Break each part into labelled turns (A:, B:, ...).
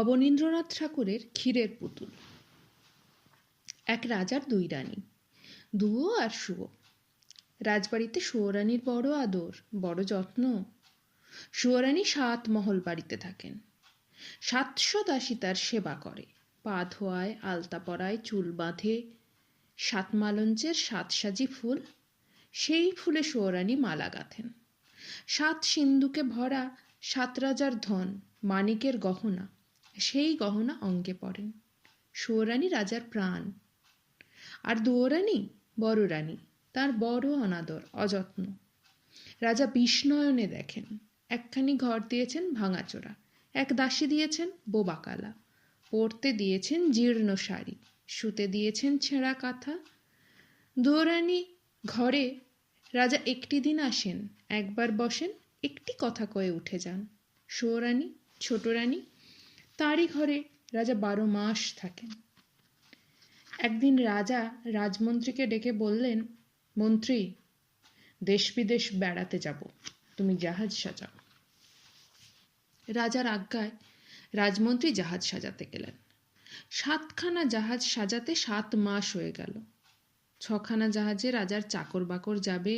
A: অবনীন্দ্রনাথ ঠাকুরের ক্ষীরের পুতুল। এক রাজার দুই রানী, দুয়ো আর শুয়ো। রাজবাড়িতে শুয়োরানীর বড় আদর, বড় যত্ন। শুয়োরানী 7 মহল বাড়িতে থাকেন। 700 দাসী তার সেবা করে, পা ধোয়ায়, আলতা পরায়, চুল বাঁধে। 7 মালঞ্চের 7 সাজি ফুল, সেই ফুলে শুয়োরানী মালা গাঁথেন। 7 সিন্ধুকে ভরা 7 রাজার ধন, মানিকের গহনা, সেই গহনা অঙ্গে পড়েন। শুয়োরানী রাজার প্রাণ। আর দুয়োরানী বড় রানী, তার বড় অনাদর, অযত্ন। রাজা বিস্ময়নে দেখেন, একখানি ঘর দিয়েছেন ভাঙাচোরা, এক দাসী দিয়েছেন বোবাকালা, পরতে দিয়েছেন জীর্ণ শাড়ি, শুতে দিয়েছেন ছেঁড়া কাঁথা। দুয়োরানী ঘরে রাজা একটি দিন আসেন, একবার বসেন, একটি কথা কয়ে উঠে যান। শুয়োরানী, ছোট রানী, তারই ঘরে রাজা 12 মাস থাকেন। একদিন রাজা রাজমন্ত্রীকে ডেকে বললেন, মন্ত্রী, দেশ বিদেশ বেড়াতে যাব, তুমি জাহাজ সাজাও। রাজার আজ্ঞায় রাজমন্ত্রী জাহাজ সাজাতে গেলেন। 7খানা জাহাজ সাজাতে 7 মাস হয়ে গেল। 6খানা জাহাজে রাজার চাকর বাকর যাবে,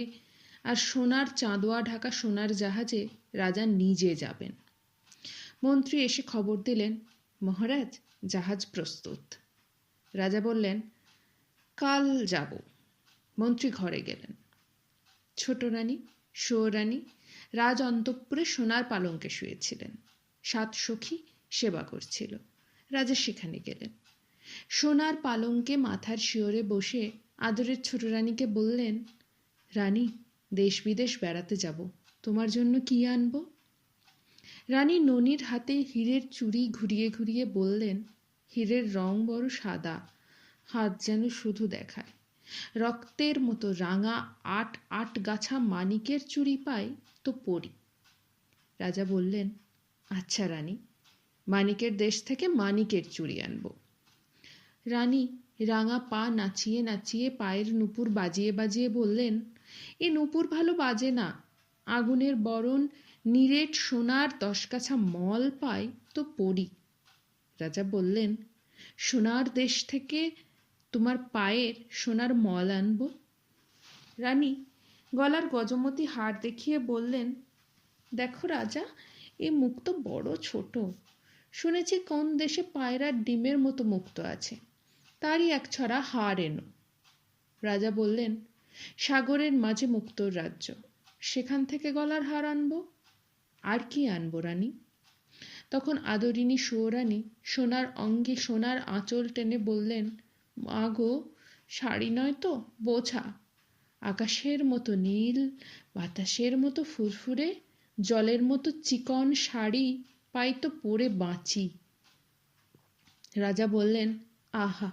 A: আর সোনার চাঁদোয়া ঢাকা সোনার জাহাজে রাজা নিজে যাবেন। মন্ত্রী এসে খবর দিলেন, মহারাজ, জাহাজ প্রস্তুত। রাজা বললেন, কাল যাব। মন্ত্রী ঘরে গেলেন। ছোট রানী, শুয়োরানী রাজ অন্তঃপুরে সোনার পালঙ্কে শুয়েছিলেন। 7 সখী সেবা করছিল। রাজা সেখানে গেলেন। সোনার পালঙ্কে মাথার শিওরে বসে আদরের ছোট রানীকে বললেন, রানী, দেশ বিদেশ বেড়াতে যাব, তোমার জন্য কি আনবো? রানী ননির হাতে হীরের চুড়ি ঘুরিয়ে ঘুরিয়ে বললেন, হীরের রং বড় সাদা, হাত যেন শুধু দেখায়। রক্তের মতো রাঙা 8 গাছা মানিকের চুড়ি পাই তো পরি। রাজা বললেন, আচ্ছা রানী, মানিকের দেশ থেকে মানিকের চুড়ি আনবো। রানী রাঙা পা নাচিয়ে নাচিয়ে পায়ের নুপুর বাজিয়ে বাজিয়ে বললেন, এ নুপুর ভালো বাজে না, আগুনের বরণ নিরেট সোনার 10 গাছা মল পাই তো পরি। রাজা বললেন, সোনার দেশ থেকে তোমার পায়ের সোনার মল আনবো। রানী গলার গজমতি হার দেখিয়ে বললেন, দেখো রাজা, এ মুক্ত বড় ছোট। শুনেছি কোন দেশে পায়রার ডিমের মতো মুক্ত আছে, তারই 1 ছড়া হার এনো। রাজা বললেন, সাগরের মাঝে মুক্তোর রাজ্য, সেখান থেকে গলার হার আনবো। আর কি আনবো রানী? তখন আদরিনী শুয়োরানী সোনার অঙ্গে সোনার আঁচল টেনে বললেন, মা গো, শাড়ি নয় তো, বোঝা। আকাশের মতো নীল, বাতাসের মতো ফুরফুরে, জলের মতো চিকন শাড়ি পাই তো পরে বাঁচি। রাজা বললেন, আহা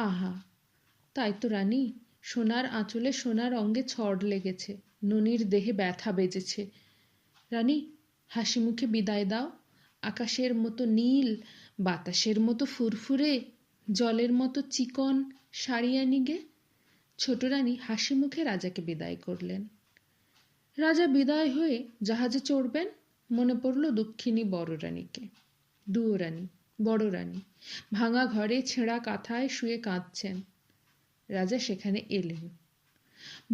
A: আহা, তাই তো রানী, সোনার আঁচলে সোনার অঙ্গে ছড় লেগেছে, ননির দেহে ব্যথা বেজেছে। রানী, হাসি মুখে বিদায় দাও। আকাশের মতো নীল, বাতাসের মতো ফুরফুরে, জলের মতো চিকন শাড়ি আনি গে। ছোট রানী হাসি মুখে রাজাকে বিদায় করলেন। রাজা বিদায় হয়ে জাহাজে চড়বেন, মনে পড়ল দুঃখিনী বড় রানীকে। দুয়ো রানী, বড় রানী ভাঙা ঘরে ছেঁড়া কাঁথায় শুয়ে কাঁদছেন। রাজা সেখানে এলেন।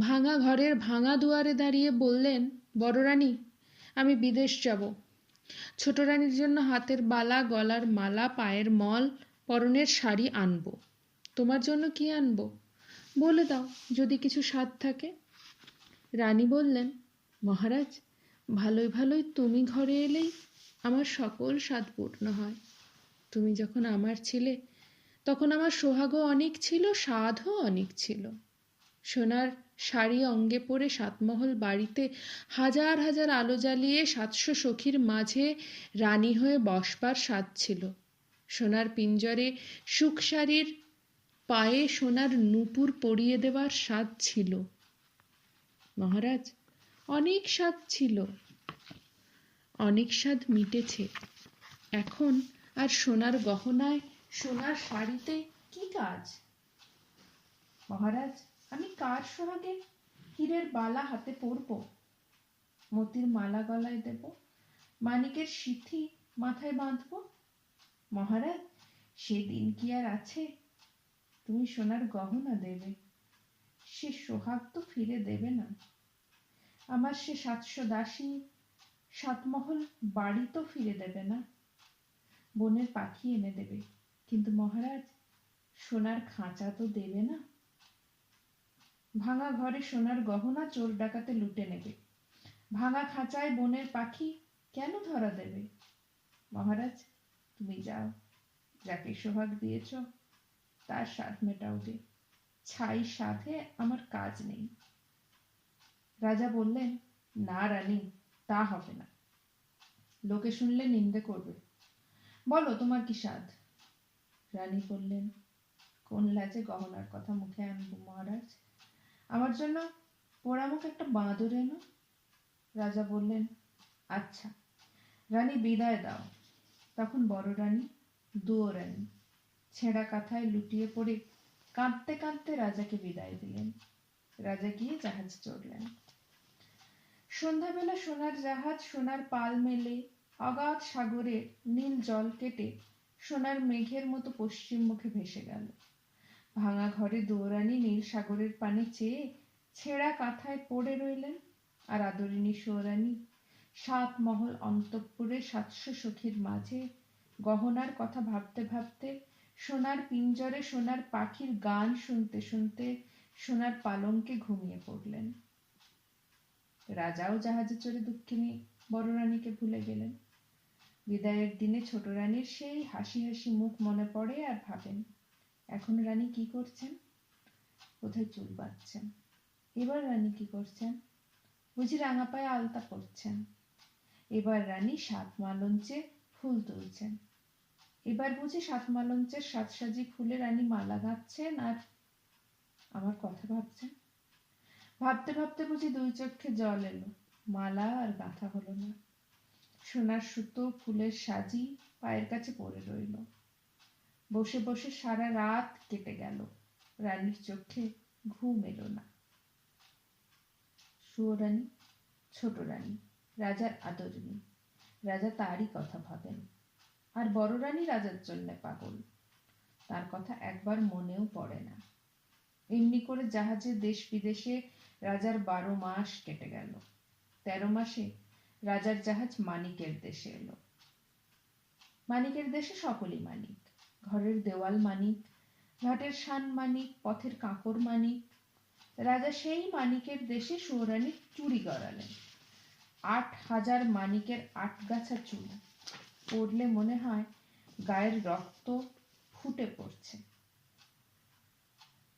A: ভাঙা ঘরের ভাঙা দুয়ারে দাঁড়িয়ে বললেন, বড় রানী, আমি বিদেশ যাব। ছোট রানীর জন্য হাতের বালা, গলার মালা, পায়ের মল, পরনের শাড়ি আনবো। তোমার জন্য কি আনবো বলে দাও, যদি কিছু স্বাদ থাকে। রানী বললেন, মহারাজ, ভালোই ভালোই তুমি ঘরে এলেই আমার সকল স্বাদ পূর্ণ হয়। তুমি যখন আমার ছিলে, তখন আমার সোহাগও অনেক ছিল, স্বাদও অনেক ছিল। সোনার শাড়ি অঙ্গে পরে 7 মহল বাড়িতে হাজার হাজার আলো জ্বালিয়ে 700 সখীর মাঝে রানী হয়ে বসবার স্বাদ ছিল। সোনার পিঞ্জরে সুখ শাড়ির পায়ে সোনার নূপুর পরিয়ে দেওয়ার স্বাদ ছিল। মহারাজ, অনেক স্বাদ ছিল, অনেক স্বাদ মিটেছে। এখন আর সোনার গহনায়, সোনার শাড়িতে কি কাজ? মহারাজ, আমি কার সোহাগে হীরের বালা হাতে পরব, মতির মালা গলায় দেব, মানিকের সিথি মাথায় বাঁধব? মহারাজ, সেদিন কি আর আছে? তুমি সোনার গহনা দেবে, সে সোহাগ তো ফিরে দেবে না। আমার সে 700 দাসী, 7 মহল বাড়ি তো ফিরে দেবে না। বনের পাখি এনে দেবে, কিন্তু মহারাজ সোনার খাঁচা তো দেবে না। ভাঙা ঘরে সোনার গহনা চোর ডাকাতে লুটে নেবে, ভাঙা খাঁচায় বনের পাখি কেন ধরা দেবে? মহারাজ, তুমি যাও, যাকে সোহাগ দিয়েছ তার স্বাদ মেটাও গে, ছাই সাধে আমার কাজ নেই। রাজা বললেন, না রানী, তা হবে না, লোকে শুনলে নিন্দে করবে। বলো তোমার কি স্বাদ? রানী বললেন, কোন লাজে গহনার কথা মুখে আনবো মহারাজ, আমার জন্য পোড়ামুখ একটা বাঁদর এনো। রাজা বললেন, আচ্ছা, রানী বিদায় দাও। তখন বড় রানী, দুয়ো রানী ছেঁড়া কাঁথায় লুটিয়ে পড়ে কাঁদতে কাঁদতে রাজাকে বিদায় দিলেন। রাজা গিয়ে জাহাজ চড়লেন। সন্ধ্যাবেলা সোনার জাহাজ সোনার পাল মেলে অগাধ সাগরের নীল জল কেটে সোনার মেঘের মতো পশ্চিম মুখে ভেসে গেল। ভাঙা ঘরে দুয়োরানী নীল সাগরের পানে চেয়ে ছেঁড়া কাঁথায় পড়ে রইলেন, আর আদরিণী সুয়োরানী 7 মহল অন্তঃপুরে 700 সখীর মাঝে গহনার কথা ভাবতে ভাবতে সোনার পিঞ্জরে সোনার পাখির গান শুনতে শুনতে সোনার পালঙ্কে ঘুমিয়ে পড়লেন। রাজাও জাহাজে চড়ে দুঃখিনী বড় রানীকে ভুলে গেলেন। বিদায়ের দিনে ছোট রানীর সেই হাসি হাসি মুখ মনে পড়ে, আর ভাবেন, এখন রানী কি করছেন? কোথায় চুল বাঁধছেন। এবার রানী কি করছেন? বুঝি রাঙা পায়ে আলতা পরছেন। এবার রানী 7 মালঞ্চে ফুল তুলছেন। এবার বুঝি 7 মালঞ্চের 7 সাজি ফুলে রানী মালা গাঁথছেন আর আমার কথা ভাবছেন। ভাবতে ভাবতে বুঝি 2 চোখে জল এলো, মালা আর গাঁথা হলো না। সোনার সুতো ফুলের সাজি পায়ের কাছে পড়ে রইল। বসে বসে সারা রাত কেটে গেল, রানীর চোখে ঘুম এলো না। সুয়োরানী, ছোট রানী, রাজার আদরিণী, রাজা তারই কথা ভাবেন। আর বড় রানী রাজার জন্য পাগল, তার কথা একবার মনেও পড়ে না। এমনি করে জাহাজে দেশ বিদেশে রাজার 12 মাস কেটে গেল। 13 মাসে রাজার জাহাজ মানিকের দেশে এলো। মানিকের দেশে সকলই মানিক, ঘরের দেওয়াল মানিক, ঘাটের শান মানিক, পথের কাঁকর মানিক। রাজা সেই মানিকের দেশে সুয়োরানীর চুড়ি গড়ালেন। 8000 মানিকের 8 গাছা চুড়ি, পড়লে মনে হয় গায়ের রক্ত ফুটে পড়ছে।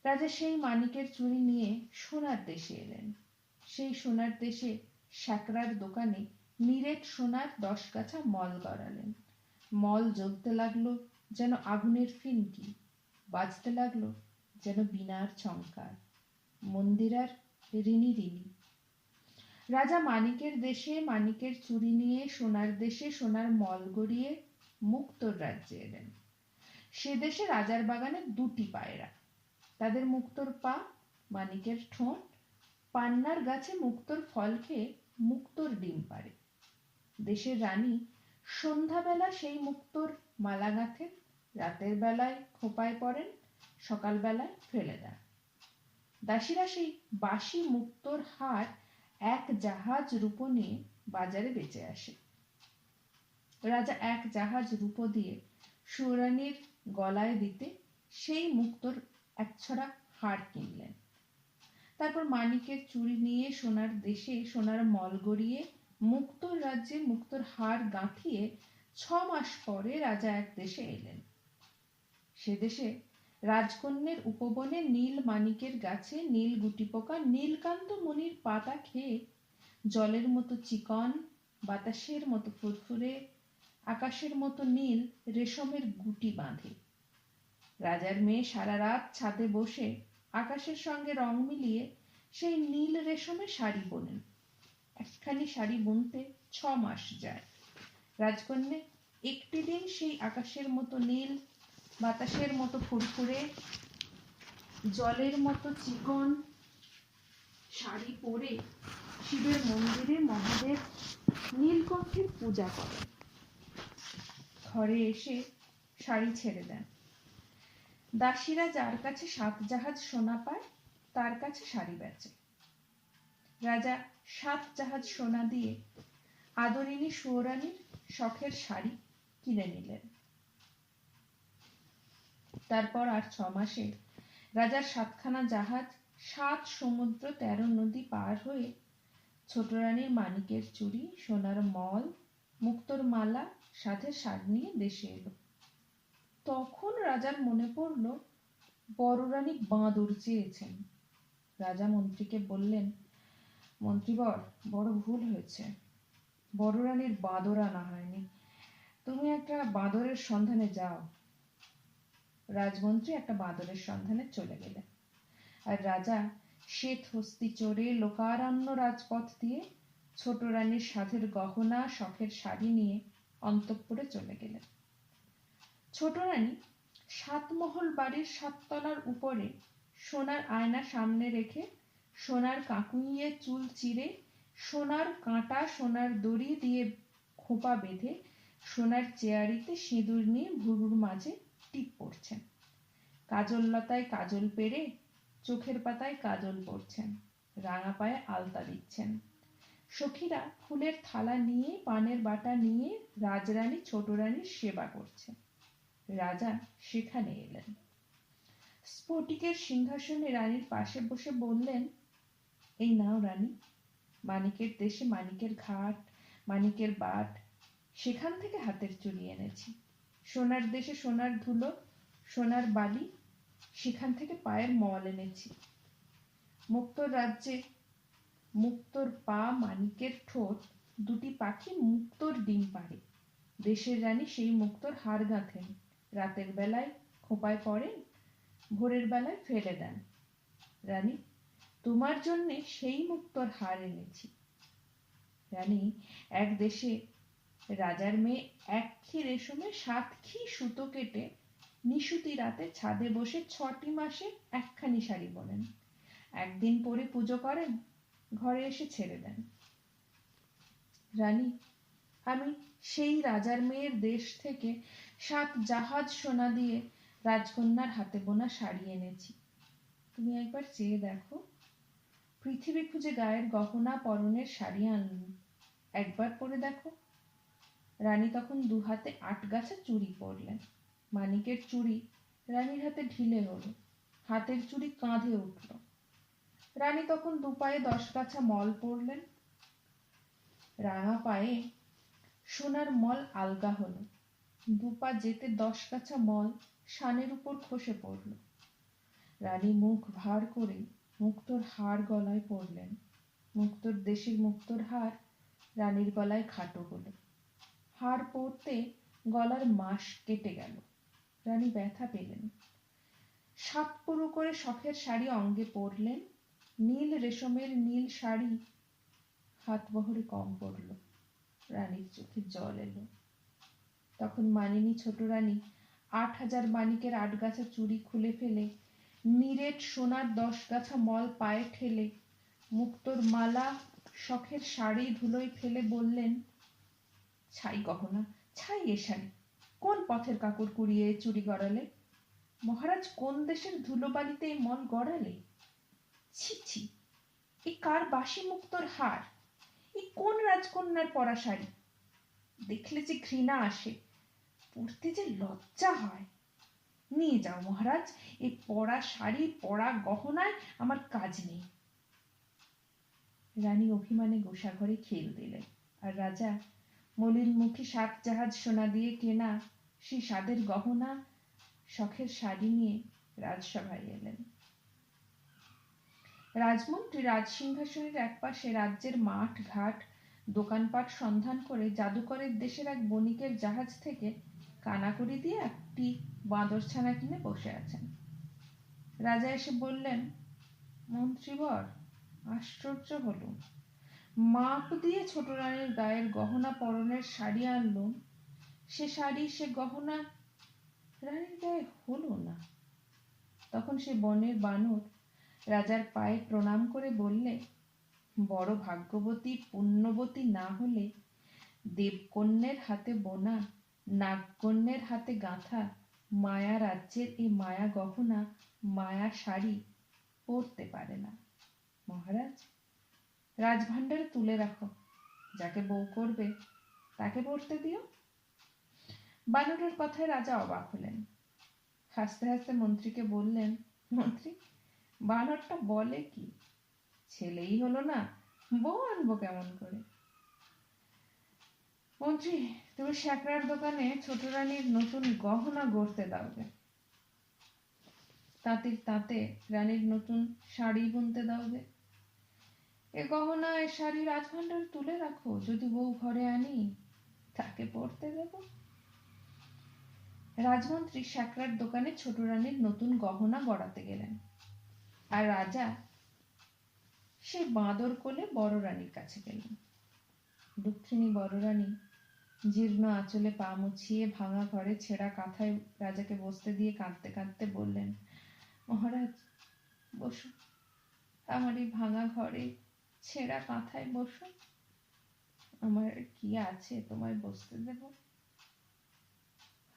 A: রাজা সেই মানিকের চুড়ি নিয়ে সোনার দেশে এলেন। সেই সোনার দেশে শ্যাকরার দোকানে নিরেট সোনার 10 গাছা মল গড়ালেন। মল জ্বলতে লাগলো যেন আগুনের ফিনকি, বাজতে লাগলো যেন বীণার ঝংকার। মন্দিরার রিনি রিনি। রাজা মানিকের দেশে মানিকের চুড়ি নিয়ে সোনার দেশে সোনার মল গড়িয়ে মুক্তোর রাজ্যে এলেন। সে দেশে রাজার বাগানে 2টি পায়রা, তাদের মুক্তোর পা, মানিকের ঠোঁট, পান্নার গাছে মুক্তোর ফল খেয়ে মুক্তোর ডিম পাড়ে। দেশের রানী সন্ধ্যাবেলা সেই মুক্তোর মালা গাঁথেন, রাতের বেলায় খোঁপায় পড়েন, সকাল বেলায় ফেলে দেন। দাসীরা সেই বাসি মুক্তোর হার 1 জাহাজ রূপো নিয়ে বাজারে বেচে আসে। রাজা 1 জাহাজ রূপো দিয়ে সুয়োরানীর গলায় দিতে সেই মুক্তোর 1 ছড়া হার কিনলেন। তারপর মানিকের চুড়ি নিয়ে সোনার দেশে সোনার মল গড়িয়ে মুক্তোর রাজ্যে মুক্তোর হার গাঁথিয়ে 6 মাস পরে রাজা এক দেশে এলেন। সে দেশে রাজকন্যের উপবনে নীল মানিকের গাছে নীল গুটি পোকা নীলকান্ত মণির পাতা খেয়ে জলের মতো চিকন, বাতাসের মতো ফুরফুরে, আকাশের মতো নীল রেশমের গুটি বাঁধে। রাজার মেয়ে সারা রাত ছাদে বসে আকাশের সঙ্গে রং মিলিয়ে সেই নীল রেশমের শাড়ি বোনেন। একখানি শাড়ি বুনতে 6 মাস যায়। রাজকন্যা একটি দিন সেই আকাশের মতো নীল, বাতাসের মতো ফুরফুরে, জলের মতো চিকন শাড়ি পরে শিবের মন্দিরে মহাদেব নীলকণ্ঠের পূজা করেন। ঘরে এসে শাড়ি ছেড়ে দেন। দাসীরা যার কাছে 7 জাহাজ সোনা পায় তার কাছে শাড়ি বেচে। রাজা 7 জাহাজ সোনা দিয়ে আদরিনী সুয়োরানীর শখের শাড়ি কিনে নিলেন। তারপর আর 6 মাসে রাজার 7খানা জাহাজ 7 সমুদ্র 13 নদী পার হয়ে ছোট রানীর মানিকের চুড়ি, সোনার মল, মুক্তোর মালা, সাথে শাড়ি নিয়ে দেশে এলো। তখন রাজার মনে পড়ল বড় রানী বাঁদর চেয়েছেন। রাজা মন্ত্রীকে বললেন, মন্ত্রীবর, বড় ভুল হয়েছে, বড় রানীর বাঁদর আনা হয়নি, তুমি একটা বাঁদরের সন্ধানে যাও। রাজমন্ত্রী একটা বাঁদরের সন্ধানে চলে গেলেন, আর রাজা শ্বেত হস্তি চড়ে লোকারণ্য রাজপথ দিয়ে ছোট রানীর সাধের গহনা, শখের শাড়ি নিয়ে অন্তঃপুরে চলে গেলেন। ছোট রানী 7 মহল বাড়ির 7 তলার উপরে সোনার আয়না সামনে রেখে সোনার কাকুইয়ে চুল চিরে, সোনার কাঁটা সোনার দড়ি দিয়ে খোঁপা বেঁধে সোনার চেয়ারিতে সিঁদুর নিয়ে ভুরুর মাঝে টিপ পড়ছেন। কাজল লতায় কাজল পেরে চোখের পাতায় কাজল পড়ছেন, রাঙা পায়ে আলতা দিচ্ছেন। সখীরা ফুলের থালা নিয়ে, পানের বাটা নিয়ে রাজরানী ছোট রানীর সেবা করছে। রাজা সেখানে এলেন। স্ফটিকের সিংহাসনে রানীর পাশে বসে বললেন, এই নাও রানী, মানিকের দেশে মানিকের ঘাট, মানিকের বাট, সেখান থেকে হাতের চুড়ি এনেছি। সোনার দেশে সোনার ধুলো, সোনার বালি, সেখান থেকে পায়ের মল এনেছি। মুক্তোর রাজ্যে মুক্তোর পা, মানিকের ঠোঁট, দুটি পাখি মুক্তোর ডিম পাড়ে। দেশের রানী সেই মুক্তোর হার গাঁথেন, রাতের বেলায় খোঁপায় পড়েন, ভোরের বেলায় ফেলে দেন। রানী, তোমার জন্যে সেই মুক্তোর হার এনেছি। রানী, এক দেশে রাজার মেয়ে 1 খি রেশমে 7 খি সুতো কেটে নিশুতি রাতে ছাদে বসে 6টি মাসে 1খানি শাড়ি বোনেন। একদিন পরে পুজো করেন, ঘরে এসে ছেড়ে দেন। রানী, আমি সেই রাজার মেয়ের দেশ থেকে 7 জাহাজ সোনা দিয়ে রাজকন্যার হাতে বোনা শাড়ি এনেছি। তুমি একবার চেয়ে দেখো, পৃথিবী খুঁজে গায়ের গহনা পরনের শাড়ি আনলুম, একবার পরে দেখো। রানী তখন 2 হাতে 8 গাছা চুড়ি পরলেন। মানিকের চুড়ি রানীর হাতে ঢিলে হলো, হাতের চুড়ি কাঁধে উঠল। রানী তখন 2 পায়ে 10 গাছা মল পরলেন। রাঙা পায়ে সোনার মল আলগা হলো, 2 পা যেতে 10 গাছা মল শানের উপর খসে পড়ল। রানী মুখ ভার করে মুক্তোর হার গলায় পরলেন। মুক্তোর দেশের মুক্তোর হার রানীর গলায় খাটো হলো। হার পরতে গলার মাস কেটে গেল। রানী ব্যথা পেলেন। 7 পুরু করে শখের শাড়ি অঙ্গে পরলেন। নীল রেশমের নীল শাড়ি হাত বহরে কম পড়ল। রানীর চোখে জল এলো। তখন মানিনী ছোট রানী 8000 মানিকের 8 গাছা চুড়ি খুলে ফেলে, নিরেট সোনার 10 গাছা মল পায়ে ঠেলে, মুক্তোর মালা, শখের শাড়ি ধুলোয় ফেলে বললেন, ছাই গহনা, ছাই এ শাড়ি, কোন পথের কাকড় কুড়িয়ে চুড়ি গড়ালে? মহারাজ কোন দেশের ধুলোবালিতে এই মল গড়ালে? ছি ছি, এ কার বাসি মুক্তোর হার? এ কোন রাজকন্যার পরা শাড়ি? দেখলে যে ঘৃণা আসে, পরতে যে লজ্জা হয়। নিয়ে যাও মহারাজ, এই পরা শাড়ি, পরা গহনায় আমার কাজ নেই। রানী অভিমানে গোসাঘরে খেল দিলেন, আর রাজা মলিন মুখে 7 জাহাজ সোনা দিয়ে কেনা সেই সাদের গহনা, শখের শাড়ি নিয়ে রাজসভায় এলেন। রাজমন্ত্রী রাজসিংহাসনের একপাশে রাজ্যের মাঠ ঘাট দোকানপাট সন্ধান করে জাদুকরের দেশের এক বণিকের জাহাজ থেকে কানাকড়ি দিয়ে একটি বাঁদরছানা কিনে বসে আছেন। রাজা এসে বললেন, মন্ত্রীবর, আশ্চর্য হলো, মাপ দিয়ে ছোট রানীর গায়ের গহনা পরনের শাড়ি আনলুম, সে শাড়ি সে গহনা রানীর গায়ে হলো না। তখন সে বনের বানর রাজার পায়ে প্রণাম করে বললে, বড় ভাগ্যবতী পুণ্যবতী না হলে দেবকন্যের হাতে বোনা নাগকন্যের হাতে গাঁথা মায়া রাজ্যের এই মায়া গহনা, মায়া শাড়ি পরতে পারে না। মহারাজ, রাজভাণ্ডারে তুলে রাখো, যাকে বউ করবে তাকে পড়তে দিও। বানরের কথায় রাজা অবাক হলেন। হাসতে হাসতে মন্ত্রীকে বললেন, মন্ত্রী, বানরটা বলে কি? ছেলেই হলো না, বউ আনবো কেমন করে? মন্ত্রী, তুমি শ্যাকরার দোকানে ছোট রানীর নতুন গহনা গড়তে দাওগে, তাঁতির তাঁতে রানীর নতুন শাড়ি বুনতে দাওগে। এ গহনা এ শাড়ি রাজভাণ্ডারে তুলে রাখো, যদি বউ ঘরে আনি তাকে পড়তে দেব। রাজমন্ত্রী শ্যাকরার দোকানে ছোট রানীর নতুন গহনা গড়াতে গেলেন, আর রাজা সেই বাঁদর কোলে বড় রানীর কাছে গেলেন। দুঃখিনী বড় রানী জীর্ণ আঁচলে পা মুছিয়ে ভাঙা ঘরে ছেঁড়া কাঁথায় রাজাকে বসতে দিয়ে কাঁদতে কাঁদতে বললেন, মহারাজ, বসুন, আমার এই ভাঙা ঘরে ছেঁড়া কাঁথায় বসুন। আমার কি আছে তোমায় বসতে দেব?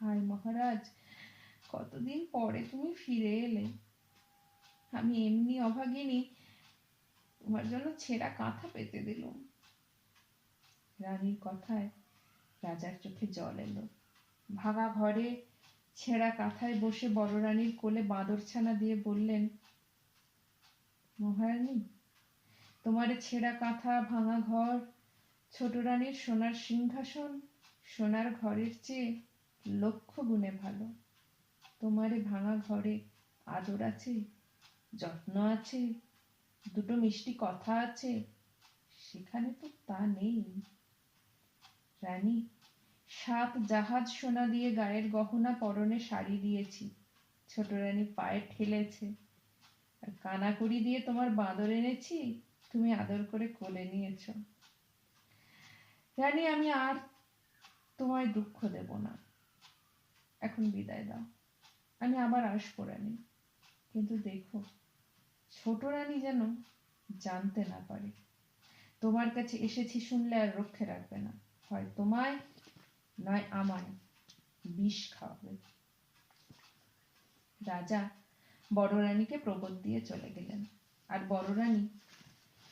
A: হায় মহারাজ, কতদিন পরে তুমি ফিরে এলে, আমি এমনি অভাগিনী তোমার জন্য ছেঁড়া কাঁথা পেতে দিলুম। রানীর কথায় রাজার চোখে জল এলো। ভাঙা ঘরে ছেঁড়া কাঁথায় বসে বড় রানীর কোলে বাঁদরছানা দিয়ে বললেন, মহারানী, তোমার ছেঁড়া কাঁথা, ভাঙা ঘর, ছোট রানীর সোনার সিংহাসন সোনার ঘরের চেয়ে লক্ষ গুণে ভালো। তোমার ভাঙা ঘরে আদর আছে, যত্ন আছে, দুটো মিষ্টি কথা আছে, সেখানে তো তা নেই। রানী, 7 জাহাজ সোনা দিয়ে গায়ের গহনা, পরনে শাড়ি দিয়েছি, ছোট রানী পায়ে ঠেলেছে, আর কানাকড়ি দিয়ে তোমার বাঁদর এনেছি, তুমি আদর করে কোলে নিয়েছ। রানী, আমি আর তোমায় দুঃখ দেব না, এখন বিদায় দাও, আমি আবার আসবো রানী। কিন্তু দেখো, ছোট রানী যেন জানতে না পারে তোমার কাছে এসেছি শুনলে আর রক্ষে রাখবে না, হয় তোমায় নয় আমায় বিষ খাওয়াবে। রাজা বড় রানীকে প্রবোধ দিয়ে চলে গেলেন, আর বড় রানী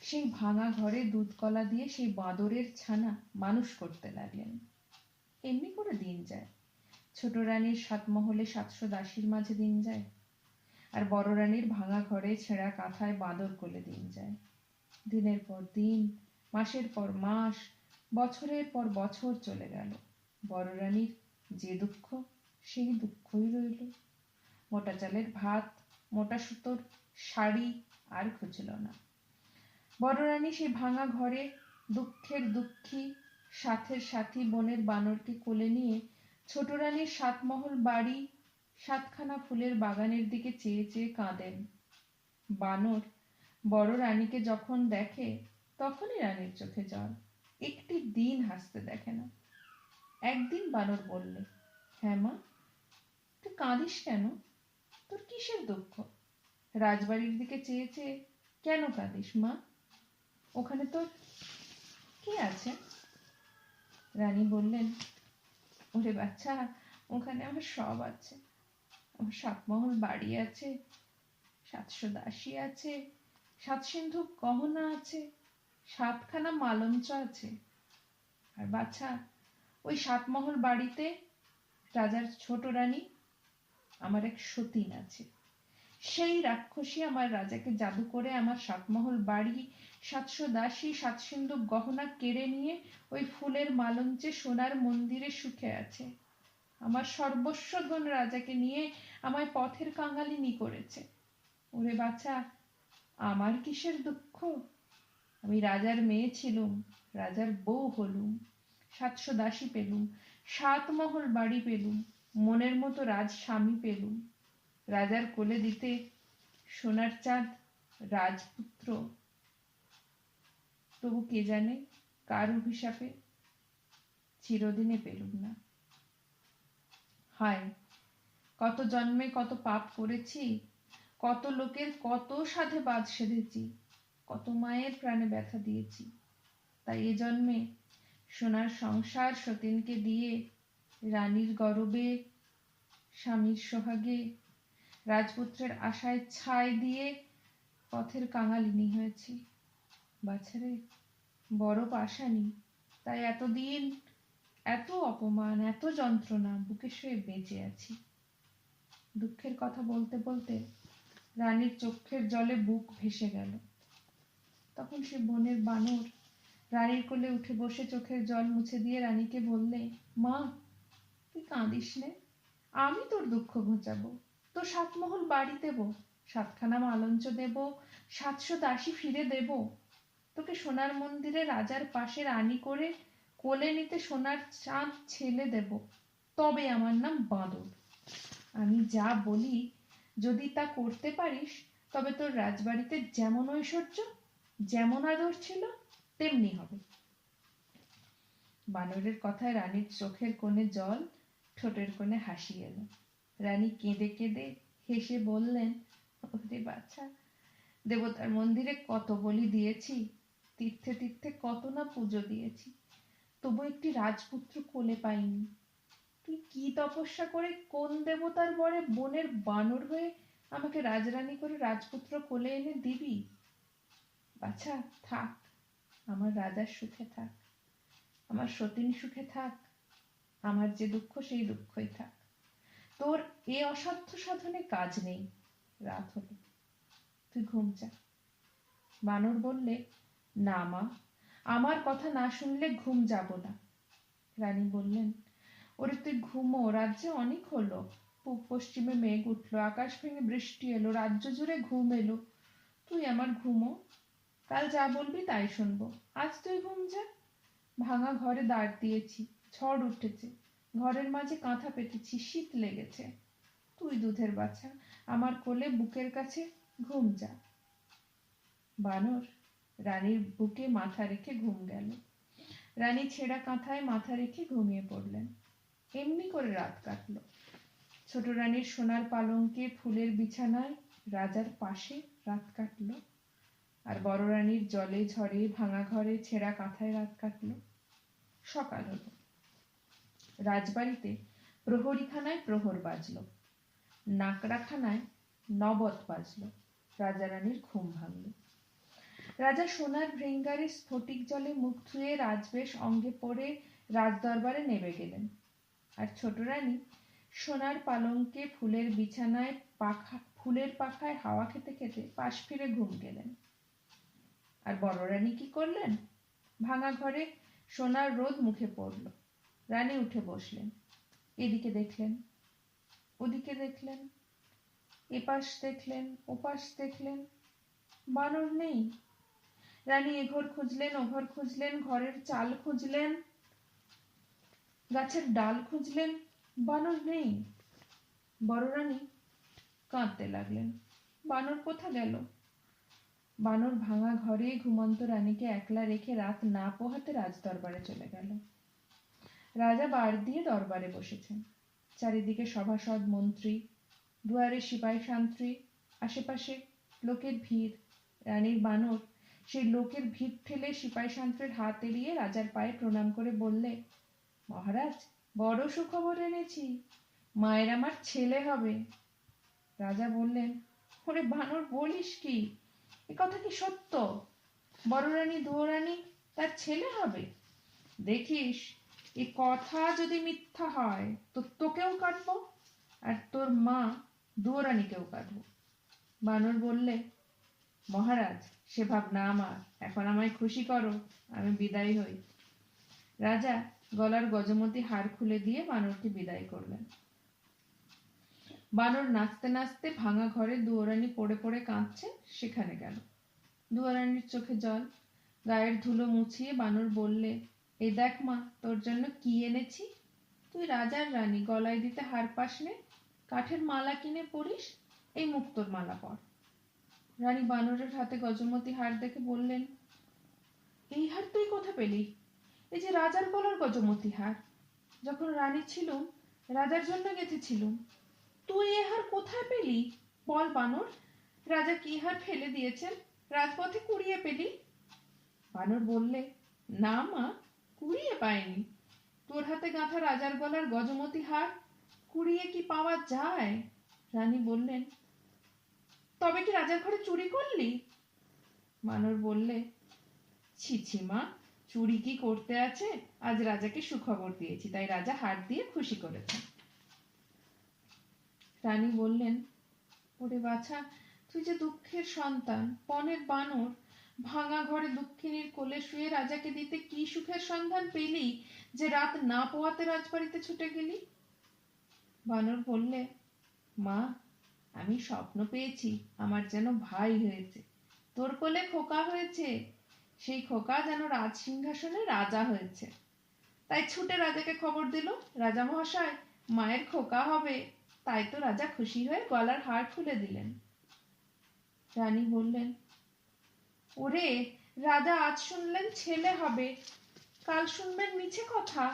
A: সেই ভাঙা ঘরে দুধ কলা দিয়ে সেই বাঁদরের ছানা মানুষ করতে লাগলেন। এমনি করে দিন যায়। ছোট রানীর 7 মহলে 700 দাসীর মাঝে দিন যায়, আর বড় রানীর ভাঙা ঘরে ছেঁড়া কাঁথায় বাঁদর কোলে দিন যায়। দিনের পর দিন, মাসের পর মাস, বছরের পর বছর চলে গেল। বড় রানীর যে দুঃখ সেই দুঃখই রইল। মোটা চালের ভাত, মোটা সুতোর শাড়ি আর খুঁজল না। বড় রানী সেই ভাঙা ঘরে দুঃখের দুঃখী, সাথের সাথী বনের বানরকে কোলে নিয়ে ছোট রানীর 7 মহল বাড়ি, 7খানা ফুলের বাগানের দিকে চেয়ে চেয়ে কাঁদেন। বানর বড় রানীকে যখন দেখে তখনই রানীর চোখে জল, একটি দিন হাসতে দেখে না। একদিন বানর বললে, হ্যাঁ মা, তুই কাঁদিস কেন? তোর কিসের দুঃখ? রাজবাড়ির দিকে চেয়ে চেয়ে কেন কাঁদিস মা? ওখানে তোর কি আছে? রানী বললেন, ওরে বাচ্চা, ওখানে আমার সব আছে। আমার 7 মহল বাড়ি আছে, 700 দাসী আছে, 7 সিন্ধুক গহনা আছে, 7খানা মালঞ্চ আছে। আর বাচ্চা, ওই 7 মহল বাড়িতে রাজার ছোট রানী আমার এক সতীন আছে। সেই রাক্ষসী আমার রাজাকে জাদু করে আমার 7 মহল বাড়ি, 700 দাসী, 7 সিন্ধুক গহনা কেড়ে নিয়ে ওই ফুলের মালঞ্চে সোনার মন্দিরে সুখে আছে। আমার সর্বস্ব ধন রাজাকে নিয়ে আমায় পথের কাঙালিনী করেছে। ওরে বাছা, আমার কিসের দুঃখ? আমি রাজার মেয়ে ছিলুম, রাজার বউ হলুম, 700 দাসী পেলুম, 7 মহল বাড়ি পেলুম, মনের মতো রাজ স্বামী পেলুম, রাজার কোলে দিতে সোনার চাঁদ রাজপুত্র, তবু কে জানে কার অভিশাপে চিরদিনে পেলুম না। হায়, কত জন্মে কত পাপ করেছি, কত লোকের কত সাধে বাদ সেধেছি, কত মায়ের প্রাণে ব্যথা দিয়েছি, তাই এ জন্মে সোনার সংসার সতীনকে দিয়ে রানীর গরবে, স্বামীর সোহাগে, রাজপুত্রের আশায় ছাই দিয়ে পথের কাঙালিনী হয়েছি। বাছারে, বড় পাষাণী, তাই এতদিন এত অপমান, এত যন্ত্রণা বুকে শুয়ে বেঁচে আছি। দুঃখের কথা বলতে বলতে রানীর চোখের জলে বুক ভেসে গেল। তখন সে বনের বানর রানীর কোলে উঠে বসে চোখের জল মুছে দিয়ে রানীকে বললে, মা, তুই কাঁদিস নে, আমি তোর দুঃখ ঘোচাবো, তোর 7 মহল বাড়ি দেব, 7খানা মালঞ্চ দেব, 700 দাসী ফিরে দেব, তোকে সোনার মন্দিরে রাজার পাশে রানী করে কোলে নিতে সোনার চাঁদ ছেলে দেব, তবে আমার নাম বাঁদর। আমি যা বলি যদি তা করতে পারিস, তবে তোর রাজবাড়িতে যেমন ঐশ্বর্য, যেমন আদর ছিল, তেমনি হবে। বানরের কথায় রানীর চোখের কোণে জল, ঠোঁটের কোণে হাসি এলো। রানী কেঁদে কেঁদে হেসে বললেন, ওরে বাছা, দেবতার মন্দিরে কত বলি দিয়েছি, তীর্থে তীর্থে কত না পুজো দিয়েছি, তবু একটি রাজপুত্র কোলে পাইনি। তুই কি তপস্যা করে কোন দেবতার বরে বনের বানর হয়ে আমাকে রাজরানী করে রাজপুত্র কোলে এনে দিবি? বাছা, থাক, আমার রাজার সুখে থাক, আমার সতীন সুখে থাক, আমার যে দুঃখ সেই দুঃখই থাক, তোর এ অসাধ্য সাধনে কাজ নেই। রাত হলো, তুই ঘুম যা। বানর বললে, না মা, আমার কথা না শুনলে ঘুম যাব না। রানী বললেন, ওরে তুই ঘুমো, রাজ্যে অনেক হলো, পূব পশ্চিমে মেঘ উঠলো, আকাশ ভেঙে বৃষ্টি এলো, রাজ্য জুড়ে ঘুম এলো, তুই আমার ঘুমো, কাল যা বলবি তাই শুনবো, আজ তুই ঘুম যা। ভাঙা ঘরে দাঁড় দিয়েছি, ঝড় উঠেছে, ঘরের মাঝে কাঁথা পেতেছি, শীত লেগেছে, তুই দুধের বাছা আমার কোলে বুকের কাছে ঘুম যা। বানর রানীর বুকে মাথা রেখে ঘুম গেল। রানী ছেঁড়া কাঁথায় মাথা রেখে ঘুমিয়ে পড়লেন। এমনি করে রাত কাটল। ছোট রানীর সোনার পালঙ্কে ফুলের বিছানায় রাজার পাশে রাত কাটল, আর বড় রানীর জলে ঝড়ে ভাঙা ঘরে ছেঁড়া কাঁথায় রাত কাটল। সকাল হলো। রাজবাড়িতে প্রহরীখানায় প্রহর বাজল, নাকড়াখানায় নবদ বাজল। রাজা রানীর ঘুম ভাঙল। রাজা সোনার ভৃঙ্গারে স্ফটিক জলে মুখ ধুয়ে রাজবেশ অঙ্গে পরে রাজদরবারে নেমে গেলেন, আর ছোট রানী সোনার পালঙ্কে ফুলের বিছানায় ফুলের পাখায় হাওয়া খেতে খেতে পাশ ফিরে ঘুম গেলেন। আর বড় রানী কি করলেন? ভাঙা ঘরে সোনার রোদ মুখে পড়ল। রানী উঠে বসলেন। এদিকে দেখলেন, ওদিকে দেখলেন, এপাশ দেখলেন, ওপাশ দেখলেন, বানর নেই। রানী এঘর খুঁজলেন, ওঘর খুঁজলেন, ঘরের চাল খুঁজলেন, গাছের ডাল খুঁজলেন, বানর নেই। বড় রানী কাঁদতে লাগলেন, বানর কোথা গেল? বানর ভাঙা ঘরে ঘুমন্ত রানীকে একলা রেখে রাত না পোহাতে রাজদরবারে চলে গেল। রাজা বার দিয়ে দরবারে বসেছেন। চারিদিকে সভাসদ মন্ত্রী, দুয়ারে সিপাই সান্ত্রী, আশেপাশে লোকের ভিড়। রানীর বানর সেই লোকের ভিড় ঠেলে সিপাই সান্ত্রীর হাত এড়িয়ে রাজার পায়ে প্রণাম করে বললে, মহারাজ, বড় সুখবর এনেছি, মায়ের আমার ছেলে হবে। রাজা বললেন, ওরে বানর, বলিস কি? এ কথা কি সত্য? বড় রানী দুয়োরানী তার ছেলে হবে? দেখিস, এ কথা যদি মিথ্যা হয় তো তোকেও কাটবো, আর তোর মা দুয়োরানীকেও কাটবো। বানর বললে, মহারাজ, সে ভাবনা আমার, এখন আমায় খুশি করো, আমি বিদায় হই। রাজা গলার গজমতি হার খুলে দিয়ে বানরকে বিদায় করলেন। বানর নাচতে নাচতে ভাঙা ঘরে দুয়োরানী পড়ে পড়ে কাঁদছে সেখানে গেল। দুয়োরানীর চোখে জল, গায়ের ধুলো মুছিয়ে বানর বললে, এই দেখ মা, তোর জন্য কি এনেছি। তুই রাজার রানী, গলায় দিতে হার পাস নে, কাঠের মালা কিনে পরিস, এই মুক্তোর মালা পর। রানী বানরের হাতে গজমতি হার দেখে বললেন, এই হার তুই কোথা পেলি? এই যে রাজার গলার গজমতি হার, যখন রানী ছিলুম রাজার জন্য গেঁথেছিলুম। তুই এ হার কোথায় পেলি? বল বানর, রাজা কি হার ফেলে দিয়েছেন, রাজপথে কুড়িয়ে পেলি? বানর বললে, না মা, কুড়িয়ে পাইনি, তোর হাতে গাঁথা রাজার গলার গজমতি হার কুড়িয়ে কি পাওয়া যায়? রানী বললেন, তবে কি রাজার ঘরে চুরি করলি? বানর বললে, ছি ছি মা, চুরি কি করতে আছে? আজ রাজাকে সুখবর দিয়েছি, তাই রাজা হার দিয়ে খুশি করেছেন। রানী বললেন, ওরে বাছা, তুই যে দুঃখের সন্তান, পনের বানর, ভাঙা ঘরে দুঃখিনীর কোলে শুয়ে রাজাকে দিতে কি সুখের সন্ধান পেলি যে রাত না পোয়াতে রাজবাড়িতে ছুটে গেলি? বানর বললে, মা, আমি স্বপ্ন পেয়েছি আমার যেন ভাই হয়েছে, তোর কোলে খোকা হয়েছে, সেই খোকা যেন রাজ সিংহাসনে রাজা হয়েছে। তাই ছুটে রাজাকে খবর দিল, রাজা মহাশয়, মায়ের খোকা হবে। তাই তো রাজা খুশি হয়ে গলার হার খুলে দিলেন। রানী বললেন, ওরে রাজা আজ শুনলেন ছেলে হবে, কাল শুনবেন মিছে কথা।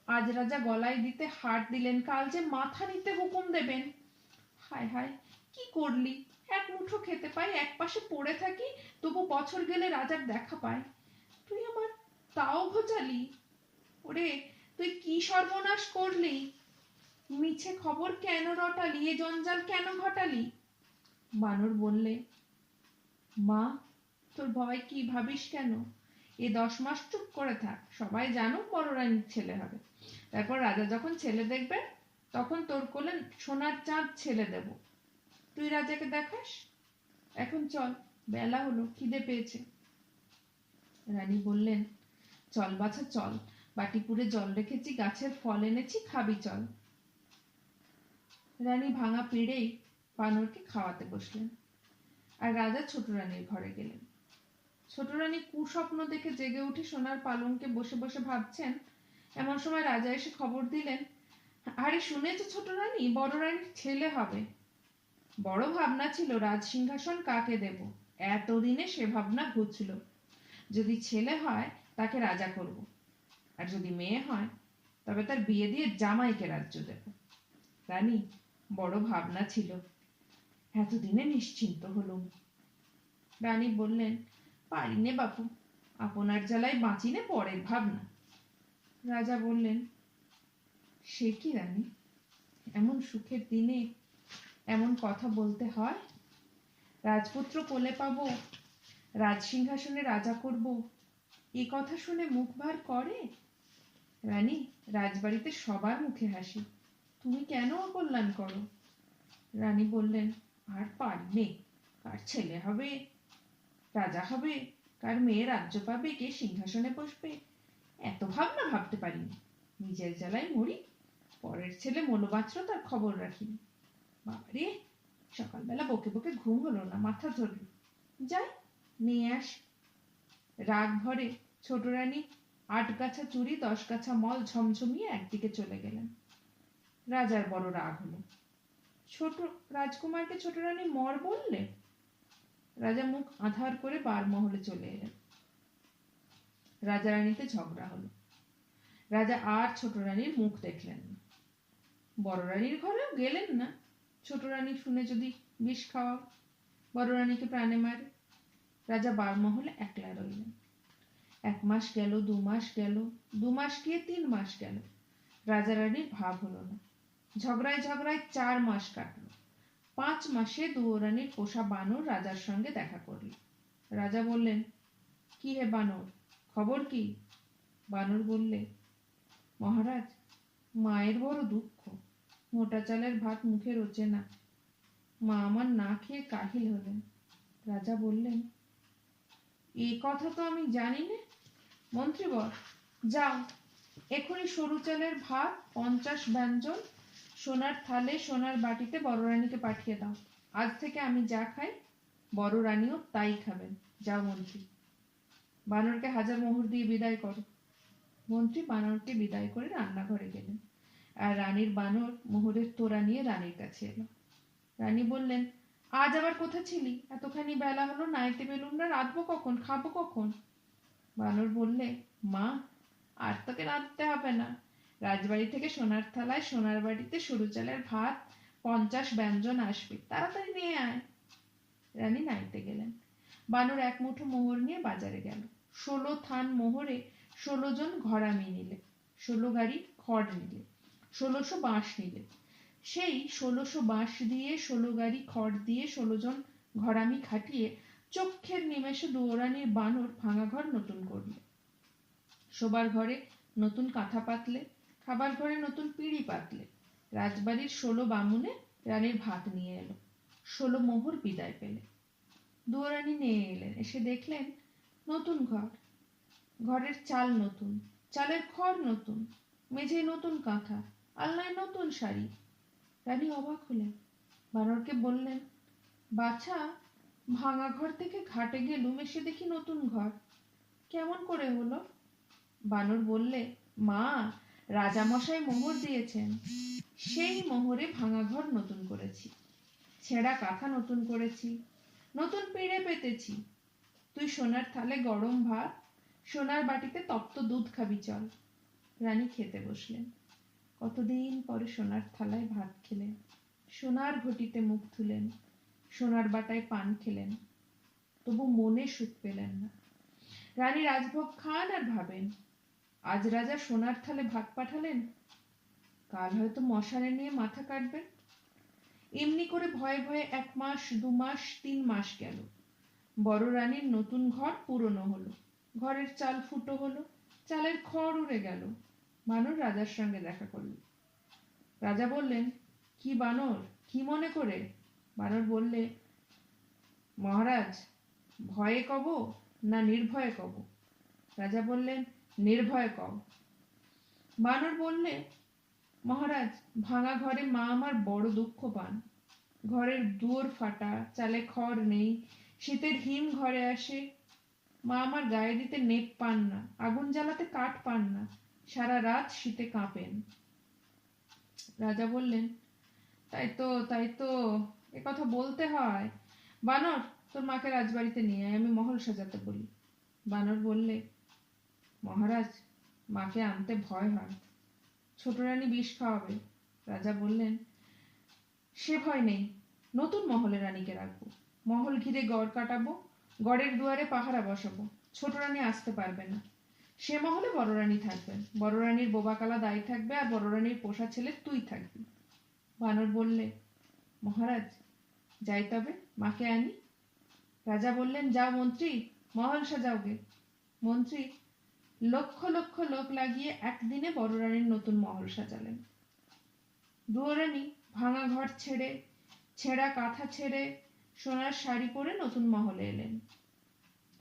A: আজ রাজা গলায় দিতে হার দিলেন, কাল যে মাথা নিতে হুকুম দেবেন। হায় হায়, কি করলি? এক মুঠো খেতে পাই, এক পাশে পড়ে থাকি, তবু বছর গেলে রাজার দেখা পায়। তুই আমার তাও ঘোচালি। ওরে, তুই কি সর্বনাশ করলি? মিছে খবর কেন রটালি? এ জঞ্জাল কেন ঘটালি? বানর বললে, মা, তোর ভয় কি ভাবিস কেন? এ 10 মাস চুপ করে থাক, সবাই জানুক বড় রানীর ছেলে হবে। তারপর রাজা যখন ছেলে দেখবে, তখন তোর কোলে সোনার চাঁদ ছেলে দেব, তুই রাজাকে দেখাস। এখন চল, বেলা হলো, খিদে পেয়েছে। রানী বললেন, চল বাছা চল, বাটিপুরে জল রেখেছি, গাছের ফল এনেছি, খাবি চল। রানী ভাঙা পেড়েই বানরকে খাওয়াতে বসলেন, আর রাজা ছোট রানীর ঘরে গেলেন। ছোট রানী কুস্বপ্ন দেখে জেগে উঠে সোনার পালঙ্কে বসে বসে ভাবছেন। এমন সময় রাজা এসে খবর দিলেন, আরে শুনেছো ছোট রানী, বড় রানীর ছেলে হবে। বড় ভাবনা ছিল রাজ সিংহাসন কাকে দেব, এতদিনে সে ভাবনা ঘুচল। যদি ছেলে হয় তাকে রাজা করব, আর যদি মেয়ে হয় তবে তার বিয়ে দিয়ে জামাইকে রাজ্য দেব। রানী, বড় ভাবনা ছিল, এতদিনে নিশ্চিন্ত হলুম। রানী বললেন, পারিনে বাপু, আপনার জ্বালায় বাঁচিনে পরের ভাবনা। রাজা বললেন, সে কি রানী, এমন সুখের দিনে এমন কথা বলতে হয়? রাজপুত্র কোলে পাবো, রাজ সিংহাসনে রাজা করব, এ কথা শুনে মুখ ভার করে? রানী, রাজবাড়িতে সবার মুখে হাসি, তুমি কেন অকল্যাণ করো? রানী বললেন, আর পারিনে, কার ছেলে হবে, রাজা হবে, কার মেয়ে রাজ্য পাবে, কে সিংহাসনে বসবে, এত ভাবনা ভাবতে পারিনি। নিজের জ্বালায় মরি, পরের ছেলে মনোবাঁচল তার খবর রাখিনি। বাবারে, সকালবেলা বকে বকে ঘুম হলো না, মাথা ধরল, যাই নিয়ে আস। রাগ ভরে ছোট রানী 8 গাছা চুড়ি 10 গাছা মল ঝমঝমিয়ে একদিকে চলে গেলেন। রাজার বড় রাগ হলো। ছোট রাজকুমারকে ছোট রানী মর বললে? রাজা মুখ আঁধার করে বারমহলে চলে এলেন। রাজা রানীতে ঝগড়া হলো। রাজা আর ছোট রানীর মুখ দেখলেন না। বড় রানীর ঘরেও গেলেন না, ছোট রানী শুনে যদি বিষ খাওয়া, বড় রানীকে প্রাণে মারে। রাজা বারমহলে একলা রইলেন। 1 মাস গেল, 2 মাস গেল, 2 মাস গিয়ে 3 মাস গেল, রাজা রানীর ভাব হলো না। ঝগড়ায় ঝগড়ায় 4 মাস কাটলো। 5 মাসে দুয়োরানীর পোষা বানর রাজার সঙ্গে দেখা করল। রাজা বললেন, কি হে বানর, খবর কি? বানর বললে, মহারাজ, মায়ের বড় দুঃখ, মোটা চালের ভাত মুখে রোচে না, মা আমার না খেয়ে কাহিল হলেন। রাজা বললেন, এই কথা তো আমি জানি না। মন্ত্রীবর, যাও এখনই সরু চালের ভাত 50 ব্যঞ্জন সোনার থালে সোনার বাটিতে বড় রানীকে পাঠিয়ে দাও। আজ থেকে আমি যা খাই বড় রানীও তাই খাবেন। যাও মন্ত্রী। বানরকে হাজার মোহর দিয়ে বিদায় করো। মন্ত্রী বানরকে বিদায় করে রান্নাঘরে গেলেন, আর রানীর বানর মোহরের তোড়া নিয়ে রানীর কাছে এলো। রানী বললেন, আজ আবার কোথা ছিলি? এতখানি বেলা হলো, নাইতে বেলুম না, রাঁধবো কখন, খাবো কখন? বানর বললে, মা, আর তোকে রাঁধতে হবে না, রাজবাড়ি থেকে সোনার থালায় সোনার বাটিতে সরু চালের ভাত 50 ব্যঞ্জন আসবে, তাড়াতাড়ি নিয়ে আয়। রানী নাইতে গেলেন। বানর 1 মুঠো মোহর নিয়ে বাজারে গেল। 16 থান মোহরে 16 জন ঘরামি নিলে। 16 গাড়ি খড় নিলে, 1600 বাঁশ নিলে। সেই 1600 বাঁশ দিয়ে 16 গাড়ি খড় দিয়ে 16 জন ঘরামি খাটিয়ে চক্ষের নিমেষে দুয়োরানির বানর ভাঙা ঘর নতুন করলে। শোবার ঘরে নতুন কাঁথা পাতলে, খাবার ঘরে নতুন পিঁড়ি পাতলে। রাজবাড়ির 16 বামুনে রানীর ভাত নিয়ে এলো, 16 মোহর বিদায় পেলে। দুয়োরানি নিয়ে এলেন, এসে দেখলেন নতুন ঘর, ঘরের চাল নতুন, চালের খড় নতুন, মেঝেয় নতুন কাঁথা, আলনায় নতুন শাড়ি। রানী অবাক হলেন, বানরকে বললেন, বাছা, ভাঙা ঘর থেকে ঘাটে গেলুম, এসে দেখি নতুন ঘর, কেমন করে হলো? বানর বললে, মা, রাজামশাই মোহর দিয়েছেন, সেই মোহরে ভাঙা ঘর নতুন করেছি, ছেঁড়া কাঁথা নতুন করেছি, নতুন পিঁড়ে পেতেছি। তুই সোনার থালে গরম ভাত, সোনার বাটিতে তপ্ত দুধ খাবি, চল। রানী খেতে বসলেন। কতদিন পরে সোনার থালায় ভাত খেলেন, সোনার ঘটিতে মুখ ধুলেন, সোনার বাটায় পান খেলেন, তবু মনে সুখ পেলেন না। রানী রাজভোগ খান আর ভাবেন, আজ রাজা সোনার থালে ভাত পাঠালেন, কাল হয়তো মশানে নিয়ে মাথা কাটবেন। এমনি করে ভয়ে ভয়ে 1 মাস, 2 মাস, 3 মাস গেল। বড় রানীর নতুন ঘর পুরনো হলো, ঘরের চাল ফুটো হলো, চালের খড় উড়ে গেল। বানর রাজার সঙ্গে দেখা করল। রাজা বললেন, কি বানর, কি মনে করে? বানর বললে, মহারাজ, ভয়ে কব না নির্ভয়ে কব? রাজা বললেন, নির্ভয়ে কও। বানর বললে, মহারাজ, ভাঙা ঘরে মা আমার বড় দুঃখ পান, ঘরের দুয়ার ফাটা, চালে খড় নেই, শীতের হিম ঘরে আসে, মা আমার গায়ে দিতে নেপ পান না, আগুন জ্বালাতে কাঠ পান না, সারা রাত শীতে কাঁপেন। রাজা বললেন, তাই তো, এ কথা বলতে হয়। বানর, তোর মাকে রাজবাড়িতে নিয়ে আয়, আমি মহল সাজাতে বলি। বানর বললে, মহারাজ, মাকে আনতে ভয় হয়, ছোট রানী বিষ খাওয়াবে। রাজা বললেন, সে ভয় নেই, নতুন মহলে রানীকে রাখবো, মহল ঘিরে গড় কাটাবো, গড়ের দুয়ারে পাহারা বসাবো, ছোট রানী আসতে পারবে না। সে মহলে বড় রানী থাকবেন, বড় রানীর বোবাকালা দাই থাকবে, আর বড় রানীর পোষা ছেলে তুই থাকবি। বানর বললে, মহারাজ, যাই তবে, মাকে আনি। রাজা বললেন, যাও মন্ত্রী, মহল সাজাও গে। মন্ত্রী লক্ষ লক্ষ লোক লাগিয়ে একদিনে বড় রানীর নতুন মহল সাজালেন। দুয়োরানী ভাঙা ঘর ছেড়ে, ছেঁড়া কাঁথা ছেড়ে, সোনার শাড়ি পরে নতুন মহলে এলেন।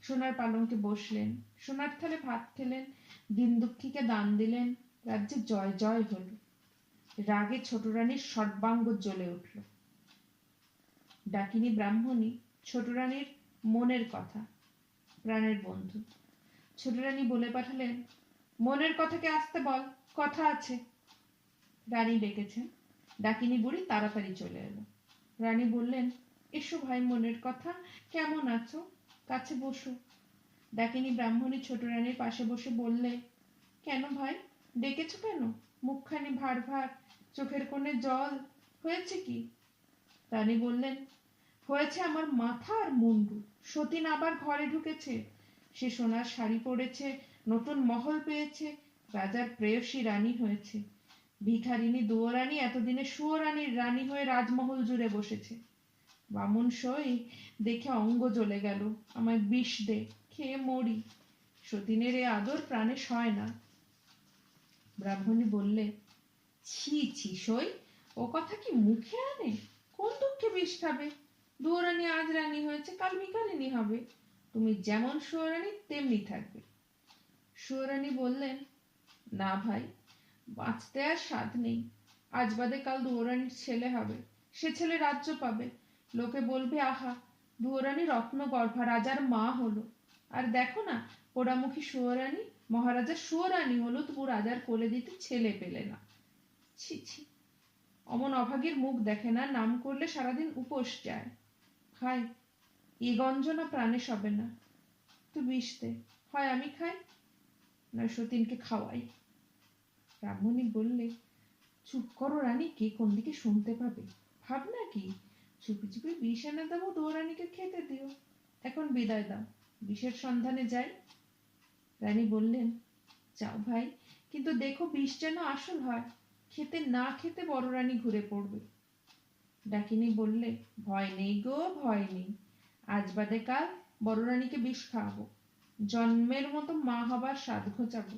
A: সোনার পালঙ্কে বসলেন, সোনার থালে ভাত খেলেন, দিন দুঃখীকে দান দিলেন। রাজ্যে জয় জয় হল। রাগে ছোট রানীর সর্বাঙ্গ জ্বলে উঠল। ডাকিনী ব্রাহ্মণী ছোট রানীর মনের কথা, প্রাণের বন্ধু। ছোট রানী বলে পাঠালেন, মনের কথাকে আসতে বল, কথা আছে। রানী ডেকেছেন। ডাকিনী বুড়ি তাড়াতাড়ি চলে এলো। রানী বললেন, এসো ভাই, মনের কথা, কেমন আছো, কাছে বসো। ডাকিনী ব্রাহ্মণী ছোট রানীর পাশে বসে বললে, কেন ভাই, ডেকেছো কেন? মুখখানি ভার ভার, চোখের কোণে জল, হয়েছে কি? রানী বললেন, হয়েছে আমার মাথা আর মুন্ডু। সতীন আবার ঘরে ঢুকেছে, সে সোনার শাড়ি পরেছে, নতুন মহল পেয়েছে, রাজার প্রেয়সী রানী হয়েছে। ভিখারিনী দুয়োরানী এতদিনে সুয়োরানীর রানী হয়ে রাজমহল জুড়ে বসেছে। বামুন সই দেখে অঙ্গ জ্বলে গেল, আমায় বিষ দে, খেয়ে মরি, সতীনের এ আদর প্রাণে সয় না। ব্রাহ্মণী বললে, ছি ছি সই, ও কথা কি মুখে আনে? কোন দুঃখে বিষ খাবে? দুয়োরানী আজ রানী হয়েছে, কাল ভিখারিনী হবে, তুমি যেমন সুয়োরানী তেমনি থাকবে। সুয়োরানী বললেন, না ভাই, বাঁচতে আর স্বাদ নেই, আজ বাদে কাল দুয়োরানীর ছেলে হবে, সে ছেলে রাজ্য পাবে, লোকে বলবে, আহা, দুয়োরানী রত্ন গর্ভা, রাজার মা হলো। আর দেখো না, পোড়ামুখী সুয়োরানী মহারাজা সুয়োরানী হলো, তবু রাজার কোলে দিতে ছেলে পেলে না। ছি ছি, অমন অভাগীর মুখ দেখে না, নাম করলে সারাদিন উপোস যায়। ভাই, এ গঞ্জনা প্রাণে সবে না, তুই বিষ দে, হয় আমি খাই, নয় সতীনকে খাওয়াই। ব্রাহ্মণী বললে, চুপ করো রানী, কে কোন দিকে শুনতে পাবে, ভাবনা কি, চুপি চুপি বিষ এনে দেবো, দুয়োরানীকে খেতে দিও, এখন বিদায় দাও, বিষের সন্ধানে যাই। রানী বললেন, যাও ভাই, কিন্তু দেখো বিষ যেন আসল হয়, খেতে না খেতে বড় রানী ঘুরে পড়বে। ডাকিনী বললে, ভয় নেই গো, ভয় নেই, আজ বাদে কাল বড় রানীকে বিষ খাওয়াবো, জন্মের মতো মা হবার স্বাদ ঘোচাবো,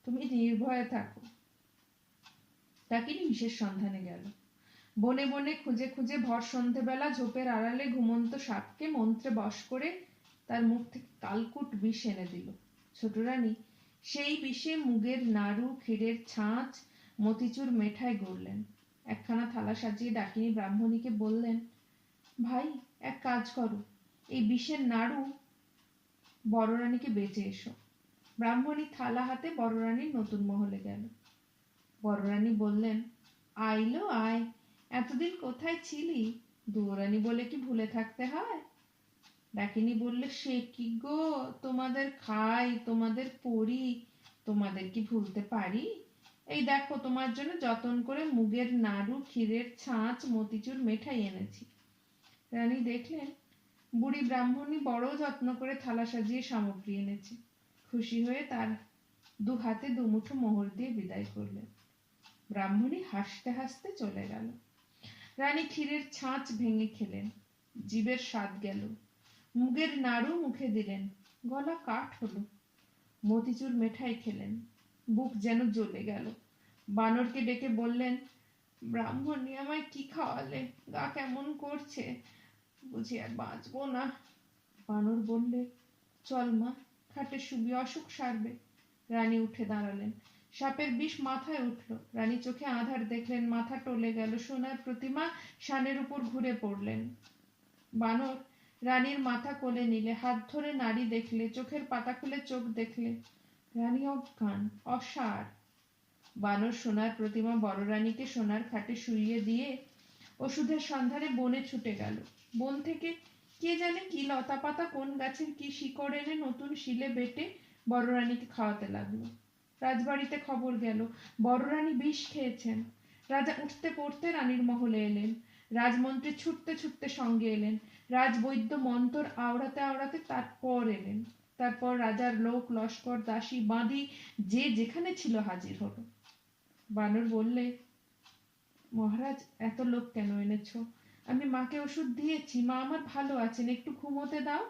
A: তুমি নির্ভয়ে থাকো। ডাকিনী বিষের সন্ধানে গেল। বনে বনে খুঁজে খুঁজে ভর সন্ধেবেলা ঝোপের আড়ালে ঘুমন্ত সাপকে মন্ত্রে বশ করে তার মুখ থেকে কালকুট বিষ এনে দিল। ছোট রানী সেই বিষে মুগের নাড়ু, ক্ষীরের ছাঁচ, মতিচুর মেঠাই গড়লেন। একখানা থালা সাজিয়ে ডাকিনী ব্রাহ্মণীকে বললেন, ভাই এক কাজ করো, এই বিষের নাড়ু বড় রানীকে বেঁচে এসো। ব্রাহ্মণী থালা হাতে বড় রানীর নতুন মহলে গেল। বড় রানী বললেন, আইলো আয়, এতদিন কোথায় ছিলি? দুয়োরানী বলে কি ভুলে থাকতে হয়? ডাকিনী বললে, সে কি গো, তোমাদের খাই, তোমাদের পড়ি, তোমাদের কি ভুলতে পারি? এই দেখো তোমার জন্য যতন করে মুগের নাড়ু, ক্ষীরের ছাঁচ, মতিচুর মেঠাই এনেছি। রানী দেখলেন বুড়ি ব্রাহ্মণী বড় যত্ন করে থালা সাজিয়ে সামগ্রী এনেছে। খুশি হয়ে তার দু হাতে দুমুঠো মোহর দিয়ে বিদায় করলেন। ব্রাহ্মণী হাসতে হাসতে চলে গেল। রানী ক্ষীরের ছাঁচ ভেঙে খেলেন, জিভের স্বাদ গেল। মুগের নাড়ু মুখে দিলেন, গলা কাঠ হলো। মতিচুর মেঠাই খেলেন, বুক যেন জ্বলে গেল। বানরকে ডেকে বললেন, ব্রাহ্মণী আমায় কি খাওয়ালে? গা কেমন করছে, বুঝি আর বাঁচবো না। বানর বললে, চল মা, খাটে শুবি, অসুখ সারবে। রানী উঠে দাঁড়ালেন। সাপের বিষ মাথায় উঠল। রানী চোখে আঁধার দেখলেন, মাথা টলে গেল, সোনার প্রতিমা শানের উপর ঘুরে পড়লেন। বানর রানীর মাথা কোলে নিলে, হাত ধরে নাড়ি দেখলে, চোখের পাতা খুলে চোখ দেখলে। রানী অজ্ঞান, অসাড়। বানর সোনার প্রতিমা বড় রানীকে সোনার খাটে শুইয়ে দিয়ে ওষুধের সন্ধানে বনে ছুটে গেল। বন থেকে কে জানে কি লতা পাতা, কোন গাছের কি শিকড় এনে নতুন শিলে বেটে বড় রানীকে খাওয়াতে লাগলো। রাজবাড়িতে খবর গেল বড় রানী বিষ খেয়েছেন। রাজা উঠতে পড়তে রানীর মহলে এলেন। রাজমন্ত্রী ছুটতে ছুটতে সঙ্গে এলেন। রাজবৈদ্য মন্তর আওড়াতে আওড়াতে তারপর এলেন। তারপর রাজার লোক, লস্কর, দাসী, বাঁধি যে যেখানে ছিল হাজির হলো। বানর বললে, মহারাজ এত লোক কেন এনেছো? আমি মাকে ওষুধ দিয়েছি, মা আমার ভালো আছেন, একটু ঘুমোতে দাও,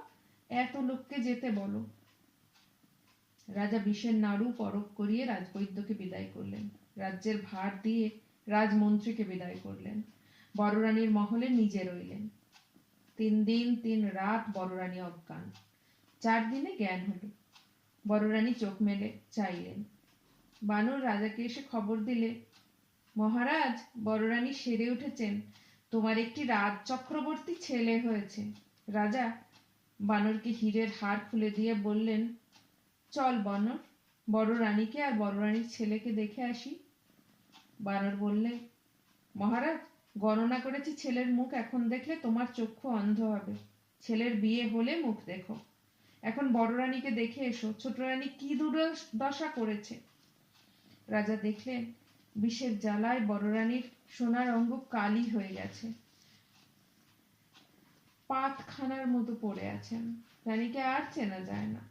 A: এত লোককে যেতে বলো। রাজা বিষের নাড়ু পরক করিয়ে রাজবৈদ্যকে বিদায় করলেন। রাজ্যের ভার দিয়ে রাজমন্ত্রীকে বিদায় করলেন। বড় রানীর মহলে নিজে রইলেন। 3 দিন 3 রাত বড় রানী অজ্ঞান। 4 দিনে জ্ঞান হলো। বড় রানী চোখ মেলে চাইলেন। বানর রাজাকে এসে খবর দিলে, মহারাজ, বড় রানী সেরে উঠেছেন, তোমার একটি রাজ চক্রবর্তী ছেলে হয়েছে। রাজা বানরকে হীরের হার খুলে দিয়ে বললেন, চল বানর, বড় রানীকে আর বড় রানীর ছেলেকে দেখে আসি। বানর বললে, মহারাজ, গণনা করেছি ছেলের মুখ এখন দেখলে তোমার চক্ষু অন্ধ হবে। ছেলের বিয়ে হলে মুখ দেখো। এখন বড় রানীকে দেখে এসো, ছোট রানী কি দুর্দশা করেছে। রাজা দেখলেন বিষের জ্বালায় বড় রানীর সোনার অঙ্গ কালি হয়ে গেছে, পাতখানার মতো পড়ে আছেন। রানীকে আর চেনা যায় না।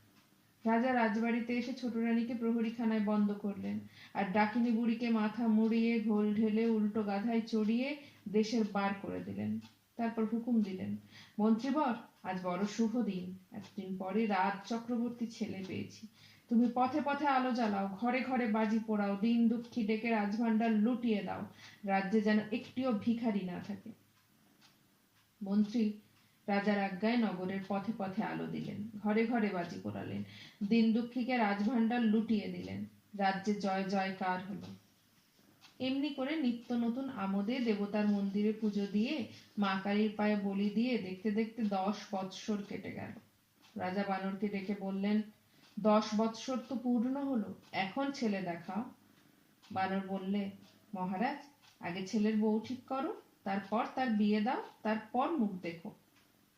A: রাজা রাজবাড়িতে এসে ছোট রানীকে প্রহরীখানায় বন্ধ করলেন, আর ডাকিনী বুড়িকে মাথা মুড়িয়ে, ঘোল ঢেলে, উল্টো গাধায় চড়িয়ে দেশের বার করে দিলেন। তারপর হুকুম দিলেন, মন্ত্রীবর, আজ বড় শুভ দিন, এতদিন পরে রাজ চক্রবর্তী ছেলে পেয়েছি। তুমি পথে পথে আলো জ্বালাও, ঘরে ঘরে বাজি পোড়াও, দিন দুঃখী ডেকে রাজভাণ্ডার লুটিয়ে দাও, রাজ্যে যেন একটিও ভিখারি না থাকে। মন্ত্রী রাজার আজ্ঞায় নগরের পথে পথে আলো দিলেন, ঘরে ঘরে বাজি পোড়ালেন, দিন দুঃখীকে রাজভাণ্ডার লুটিয়ে দিলেন। রাজ্যে জয় জয়কার হলো। এমনি করে নিত্য নতুন আমোদে দেবতার মন্দিরে পুজো দিয়ে, মা কালীর পায়ে বলি দিয়ে দেখতে দেখতে 10 বৎসর কেটে গেল। রাজা বানরকে ডেকে বললেন, 10 বৎসর তো পূর্ণ হলো, এখন ছেলে দেখাও। বানর বললে, মহারাজ, আগে ছেলের বউ ঠিক করো, তারপর তার বিয়ে দাও, তারপর মুখ দেখো।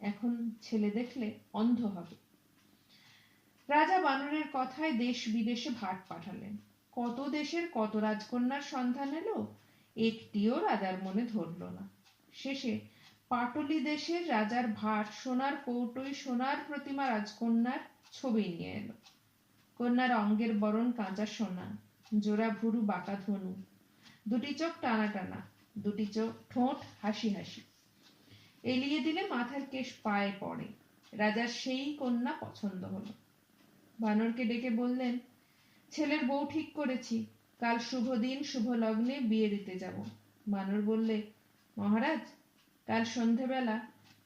A: এখন ছেলে দেখলে অন্ধ হবে। রাজা বানরের কথায় দেশ বিদেশে ভাট পাঠালেন। কত দেশের কত রাজকন্যার সন্ধান এলো, একটিও রাজার মনে ধরল না। শেষে পাটলি দেশের রাজার ভাট সোনার কৌটোয় সোনার প্রতিমা রাজকন্যার ছবি নিয়ে এলো। কন্যার অঙ্গের বরণ কাঁচা সোনা, জোড়া ভুরু বাঁকা ধনু, দুটি চোখ টানা টানা, দুটি চোখ ঠোঁট হাসি হাসি। এলিয়ে দিলে মাথার কেশ পায়ে পড়ে। রাজার সেই কন্যা পছন্দ হলো। বানরকে ডেকে বললেন, ছেলের বউ ঠিক করেছি, কাল শুভ দিন শুভ লগ্নে বিয়ে দিতে যাব। বানর বললে, মহারাজ, কাল সন্ধেবেলা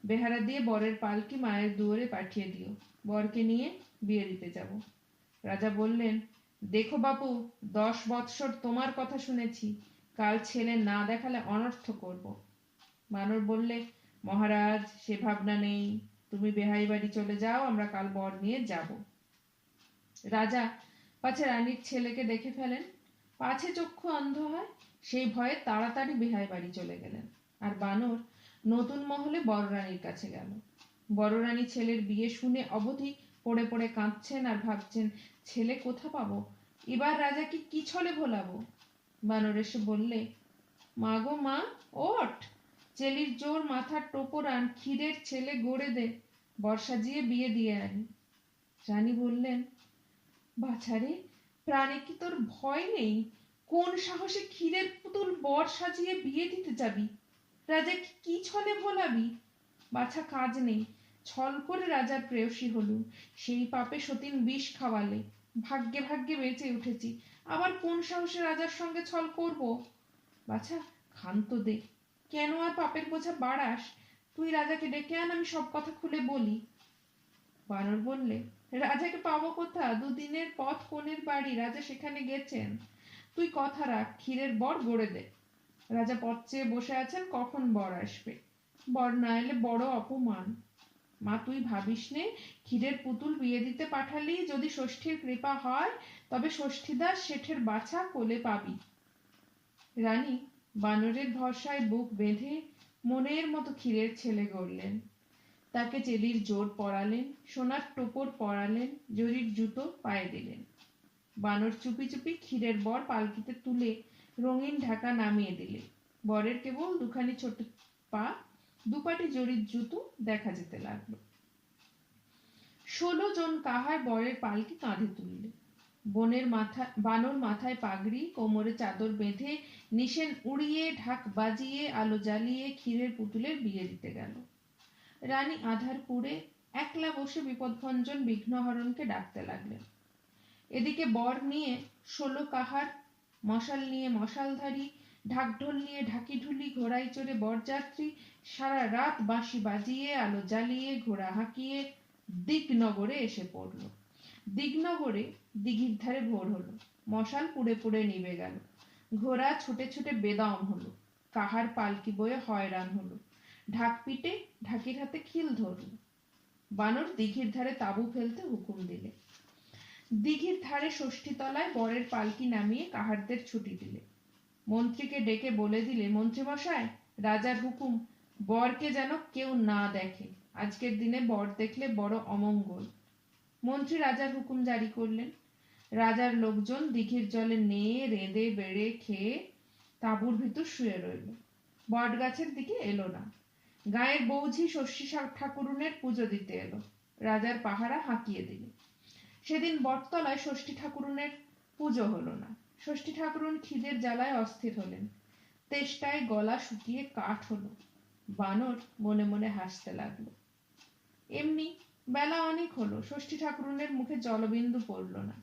A: বেহারা দিয়ে বরের পালকি মায়ের দুয়ারে পাঠিয়ে দিও, বরকে নিয়ে বিয়ে দিতে যাব। রাজা বললেন, দেখো বাপু, 10 বৎসর তোমার কথা শুনেছি, কাল ছেলে না দেখালে অনর্থ করব। বানর বললে, মহারাজ, সে ভাবনা নেই, তুমি বেহাই বাড়ি চলে যাও, আমরা কাল বর নিয়ে যাব। রাজা পাছে রানীর ছেলেকে দেখে ফেলেন, পাছে চক্ষু অন্ধ হয়, সেই ভয়ে তাড়াতাড়ি বেহাই বাড়ি চলে গেলেন। আর বানর নতুন মহলে বড় রানীর কাছে গেল। বড় রানী ছেলের বিয়ে শুনে অবধি পড়ে পড়ে কাঁদছেন আর ভাবছেন, ছেলে কোথা পাবো, এবার রাজাকে কি ছলে ভোলাবো। বানর এসে বললে, মা গো মা, ওঠ, চেলির জোর মাথার টোপর আন, ক্ষীরের ছেলে গড়ে দে, বর সাজিয়ে বিয়ে দিয়ে আনি। রানী বললেন, বাছারে, প্রাণে কি তোর ভয় নেই? কোন সাহসে ক্ষীরের পুতুল বর সাজিয়ে বিয়ে দিতে যাবি? রাজাকে কি ছলে ভোলাবি? বাছা, কাজ নেই, ছল করে রাজার প্রেয়সী হলুম, সেই পাপে সতীন বিষ খাওয়ালে, ভাগ্যে ভাগ্যে বেঁচে উঠেছি, আবার কোন সাহসে রাজার সঙ্গে ছল করব? বাছা, ক্ষান্ত দে, কেন আর পাপের বোঝা বাড়াস? তুই রাজাকে ডেকে আন, আমি সব কথা খুলে বলি। বানর বললে, রাজাকে পাবো কোথা? 2 দিনের পথ কোণের বাড়ি, রাজা সেখানে গেছেন। তুই কথা রাখ, ক্ষীরের বর গড়ে দে। রাজা পথ চেয়ে বসে আছেন, কখন বর আসবে। বর না এলে বড় অপমান। মা, তুই ভাবিস নে, ক্ষীরের পুতুল বিয়ে দিতে পাঠালি, যদি ষষ্ঠীর কৃপা হয়, তবে ষষ্ঠীদাস শেঠের বাছা কোলে পাবি। রানী বানরের ভরসায় বুক বেঁধে মনের মতো ক্ষীরের ছেলে গড়লেন। তাকে চেলির জোর পরালেন, সোনার টোপর পরালেন, জরির জুতো পায়ে দিলেন। বানর চুপি চুপি ক্ষীরের বর পালকিতে তুলে রঙিন ঢাকা নামিয়ে দিলে। বরের কেবল দুখানি ছোট পা, দুপাটি জরির জুতো দেখা যেতে লাগলো। 16 জন কাহার বরের পালকি কাঁধে তুললে। বানর মাথায় পাগড়ি, কোমরে চাদর বেঁধে, নিশেন উড়িয়ে, ঢাক বাজিয়ে, আলো জ্বালিয়ে ক্ষীরের পুতুলের বিয়ে দিতে গেল। রানী আধার পুড়ে একলা বসে বিপদভঞ্জন বিঘ্নহরণকে ডাকতে লাগলেন। এদিকে বর নিয়ে 16 কাহার, মশাল নিয়ে মশালধারী, ঢাকঢোল নিয়ে ঢাকিঢুলি, ঘোড়ায় চড়ে বরযাত্রী সারা রাত বাঁশি বাজিয়ে, আলো জ্বালিয়ে, ঘোড়া হাঁকিয়ে দিগনগরে এসে পড়ল। দিগনগরে দিঘির ধারে ভোর হলো, মশাল পুড়ে পুড়ে নিভে গেল, ঘোড়া ছুটে ছুটে বেদম হলো, কাহার পালকি বয়ে হয়রান হলো, ঢাক পিটে ঢাকির হাতে খিল ধরল। বানর দিঘির ধারে তাঁবু ফেলতে হুকুম দিলে। দিঘির ধারে ষষ্ঠী তলায় বরের পালকি নামিয়ে কাহারদের ছুটি দিলে। মন্ত্রীকে ডেকে বলে দিলে, মন্ত্রী মশাই, রাজার হুকুম, বরকে যেন কেউ না দেখে, আজকের দিনে বর দেখলে বড় অমঙ্গল। মন্ত্রী রাজার হুকুম জারি করলেন। রাজার লোকজন দিঘির জলে নেয়ে রেঁধে বেড়ে খেয়ে তাঁবুর ভিতর শুয়ে রইল, বট গাছের দিকে এলো না। গায়ের বৌঝি ষষ্ঠী ঠাকুরুনের পুজো দিতে এলো, রাজার পাহারা হাঁকিয়ে দিল। সেদিন বটতলায় ষষ্ঠী ঠাকুরুনের পুজো হলো না। ষষ্ঠী ঠাকুরুন খিদের জ্বালায় অস্থির হলেন, তেষ্টায় গলা শুকিয়ে কাঠ হলো। বানর মনে মনে হাসতে লাগলো। এমনি বেলা অনেক হলো, ষষ্ঠী ঠাকুরুনের মুখে জলবিন্দু পড়ল না।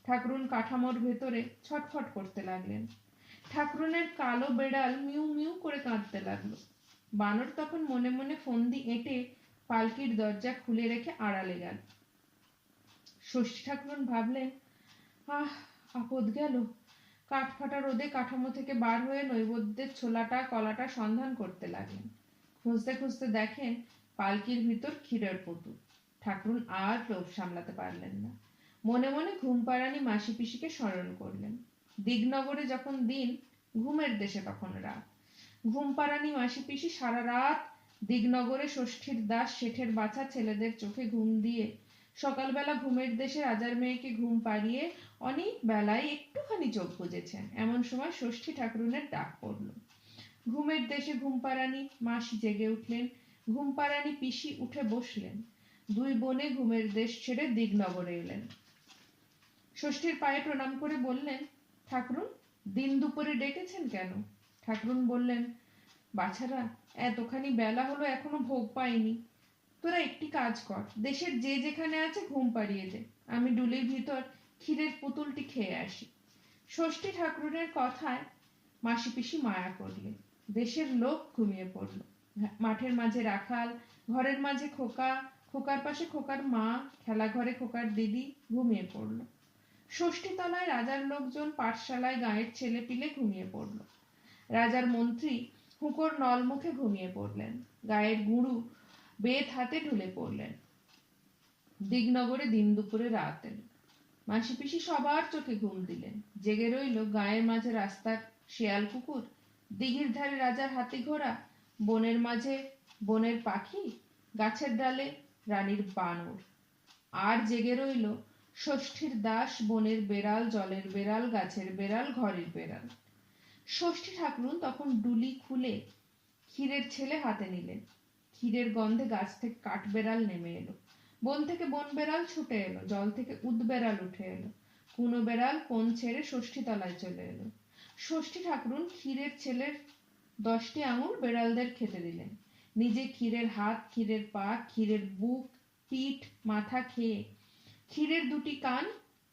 A: ঠাকুরুন কাঠামোর ভেতরে ছটফট করতে লাগলেন। ঠাকুরুনের কালো বেড়াল মিউ মিউ করে কাঁদতে লাগলো। বানর তখন মনে মনে ফন্দি এঁটে পালকির দরজা খুলে রেখে আড়ালে গেল। ষষ্ঠী ঠাকুরুন ভাবলেন, আহ, আপদ গেল। কাঠ ফাটা রোদে কাঠামো থেকে বার হয়ে নৈবেদ্যের ছোলাটা কলাটা সন্ধান করতে লাগলেন। খুঁজতে খুঁজতে দেখেন পালকির ভিতর ক্ষীরের পুতুল। ঠাকুরুন আর লোভ সামলাতে পারলেন না, মনে মনে ঘুমপাড়ানি মাসি পিসিকে স্মরণ করলেন। দিগনগরে যখন দিন, ঘুমের দেশে তখন রাত। ঘুমপাড়ানি মাসি পিসি সারা রাত দিগনগরে ষষ্ঠীর দাস শেঠের বাছা ছেলেদের চোখে ঘুম দিয়ে সকালবেলা ঘুমের দেশে রাজার মেয়েকে ঘুম পাড়িয়ে অনেক বেলায় একটুখানি চোখ বুজেছেন। এমন সময় ষষ্ঠী ঠাকুরুনের ডাক পড়ল। ঘুমের দেশে ঘুমপাড়ানি মাসি জেগে উঠলেন, ঘুমপাড়ানি পিসি উঠে বসলেন। দুই বোনে ঘুমের দেশ ছেড়ে দিগনগরে এলেন। ষষ্ঠীর পায়ে প্রণাম করে বললেন, ঠাকুরুন, দিন দুপুরে ডেকেছেন কেন? ঠাকুরুন বললেন, বাছারা, এতখানি বেলা হলো এখনো ভোগ পাইনি। তোরা একটি কাজ কর, দেশের যে যেখানে আছে ঘুম পাড়িয়ে দে, আমি ডুলির ভিতর ক্ষীরের পুতুলটি খেয়ে আসি। ষষ্ঠী ঠাকুরুনের কথায় মাসি পিসি মায়া করলে। দেশের লোক ঘুমিয়ে পড়ল। মাঠের মাঝে রাখাল, ঘরের মাঝে খোকা, খোকার পাশে খোকার মা, খেলা ঘরে খোকার দিদি ঘুমিয়ে পড়ল। ষষ্ঠী তলায় রাজার লোকজন, পাঠশালায় গাঁয়ের ছেলে পিলে ঘুমিয়ে পড়ল। রাজার মন্ত্রী হুঁকোর নল মুখে ঘুমিয়ে পড়লেন। গায়ের গুরু বেত হাতে ঢুলে পড়লেন। দিগনগরে দিন দুপুরে রাত এলো। মাসি পিসি সবার চোখে ঘুম দিলেন। জেগে রইল গায়ের মাঝে রাস্তার শেয়াল কুকুর, দিঘির ধারে রাজার হাতি ঘোড়া, বনের মাঝে বনের পাখি, গাছের ডালে রানীর বানর। আর জেগে রইল ষষ্ঠীর দাস, বনের বেড়াল, জলের বেড়াল, গাছের বেড়াল, ঘরের বেড়াল। ষষ্ঠী ঠাকুরুন তখন ডুলি খুলে ক্ষীরের ছেলে হাতে নিলেন। ক্ষীরের গন্ধে গাছ থেকে কাঠ বেড়াল নেমে এলো, বন থেকে বন বেড়াল ছুটে এলো, জল থেকে উদ বেড়াল উঠে এলো, কুনো বেড়াল কোণ ছেড়ে ষষ্ঠী তলায় চলে এলো। ষষ্ঠী ঠাকুরুন ক্ষীরের ছেলের 10টি আঙুল বেড়ালদের খেতে দিলেন। নিজে ক্ষীরের হাত, ক্ষীরের পা, ক্ষীরের বুক, পিঠ, মাথা খেয়ে ক্ষীরের 2টি কান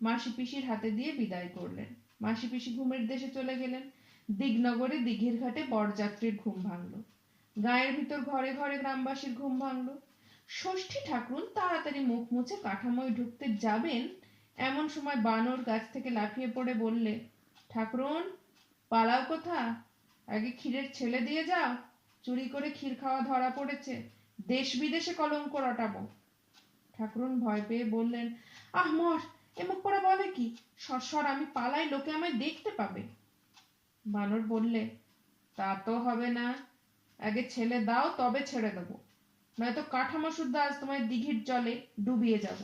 A: মাসি পিসির হাতে দিয়ে বিদায় করলেন। মাসি পিসি ঘুমের দেশে চলে গেলেন। দিগনগরে দিঘির ঘাটে বরযাত্রীর ঘুম ভাঙল। গায়ের ভিতর ঘরে ঘরে গ্রামবাসীর ঘুম ভাঙল। ষষ্ঠী ঠাকুরুন তাড়াতাড়ি মুখ মুছে কাঠামোয় ঢুকতে যাবেন, এমন সময় বানর গাছ থেকে লাফিয়ে পড়ে বললে, ঠাকুরুন, পালাও কোথা? আগে ক্ষীরের ছেলে দিয়ে যাও, চুরি করে ক্ষীর খাওয়া ধরা পড়েছে, দেশ বিদেশে কলঙ্ক রটাবো। ঠাকুরুন ভয় পেয়ে বললেন, আহ মর, এমক করে বলে কি? সর, আমি পালাই, লোকে আমায় দেখতে পাবে। বানর বললে, তা তো হবে না, আগে ছেলে দাও, তবে ছেড়ে দেবো, নয়তো কাঠামো শুদ্ধ আজ তোমায় দিঘির জলে ডুবিয়ে যাব।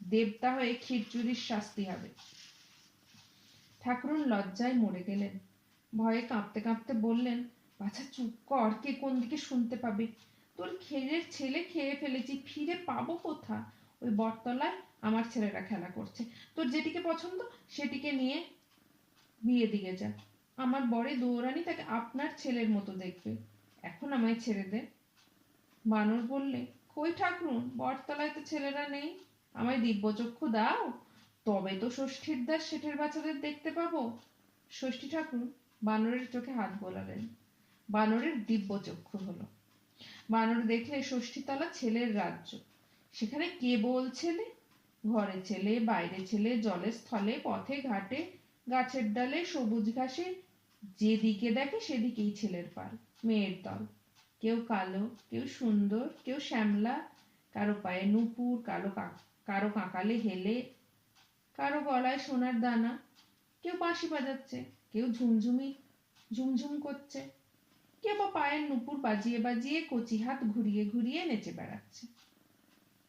A: দেবতা হয়ে ক্ষীর চুরির শাস্তি হবে। ঠাকুরুন লজ্জায় মরে গেলেন। ভয়ে কাঁপতে কাঁপতে বললেন, বাছা চুপ কর, কে কোন দিকে শুনতে পাবে? তোর ক্ষীরের ছেলে খেয়ে ফেলেছি, ফিরে পাবো কোথা? ওই বটতলায় আমার ছেলেরা খেলা করছে, তোর যেটিকে পছন্দ সেটিকে নিয়ে বিয়ে দিয়ে যা। আমার বরে দৌড়ানি তাকে আপনার ছেলের মতো দেখবে, এখন আমায় ছেড়ে দে। বানর বললে, কই ঠাকুরুন, বটতলায় তো ছেলেরা নেই, আমায় দিব্যচক্ষু দাও, তবে তো ষষ্ঠীর দাস শেঠের বাচ্চাদের দেখতে পাবো। ষষ্ঠী ঠাকুর বানরের চোখে হাত বোলালেন। বানরের দিব্যচক্ষু হলো। বানর দেখলে ষষ্ঠীতলা ছেলের রাজ্য। সেখানে কেবল ছেলে, ঘরে ছেলে, বাইরে ছেলে, জলে স্থলে, পথে ঘাটে, গাছের ডালে, সবুজ ঘাসে, যেদিকে দেখে সেদিকেই ছেলের পাল, মেয়ের দল। কেউ কালো, কেউ সুন্দর, কেউ শ্যামলা, কারো পায়ে নুপুর, কারো কাঁকালে হেলে, কারো গলায় সোনার দানা, কেউ বাঁশি বাজাচ্ছে, কেউ ঝুমঝুম করছে, কেউ বা পায়ের নুপুর বাজিয়ে বাজিয়ে কচি হাত ঘুরিয়ে ঘুরিয়ে নেচে বেড়াচ্ছে।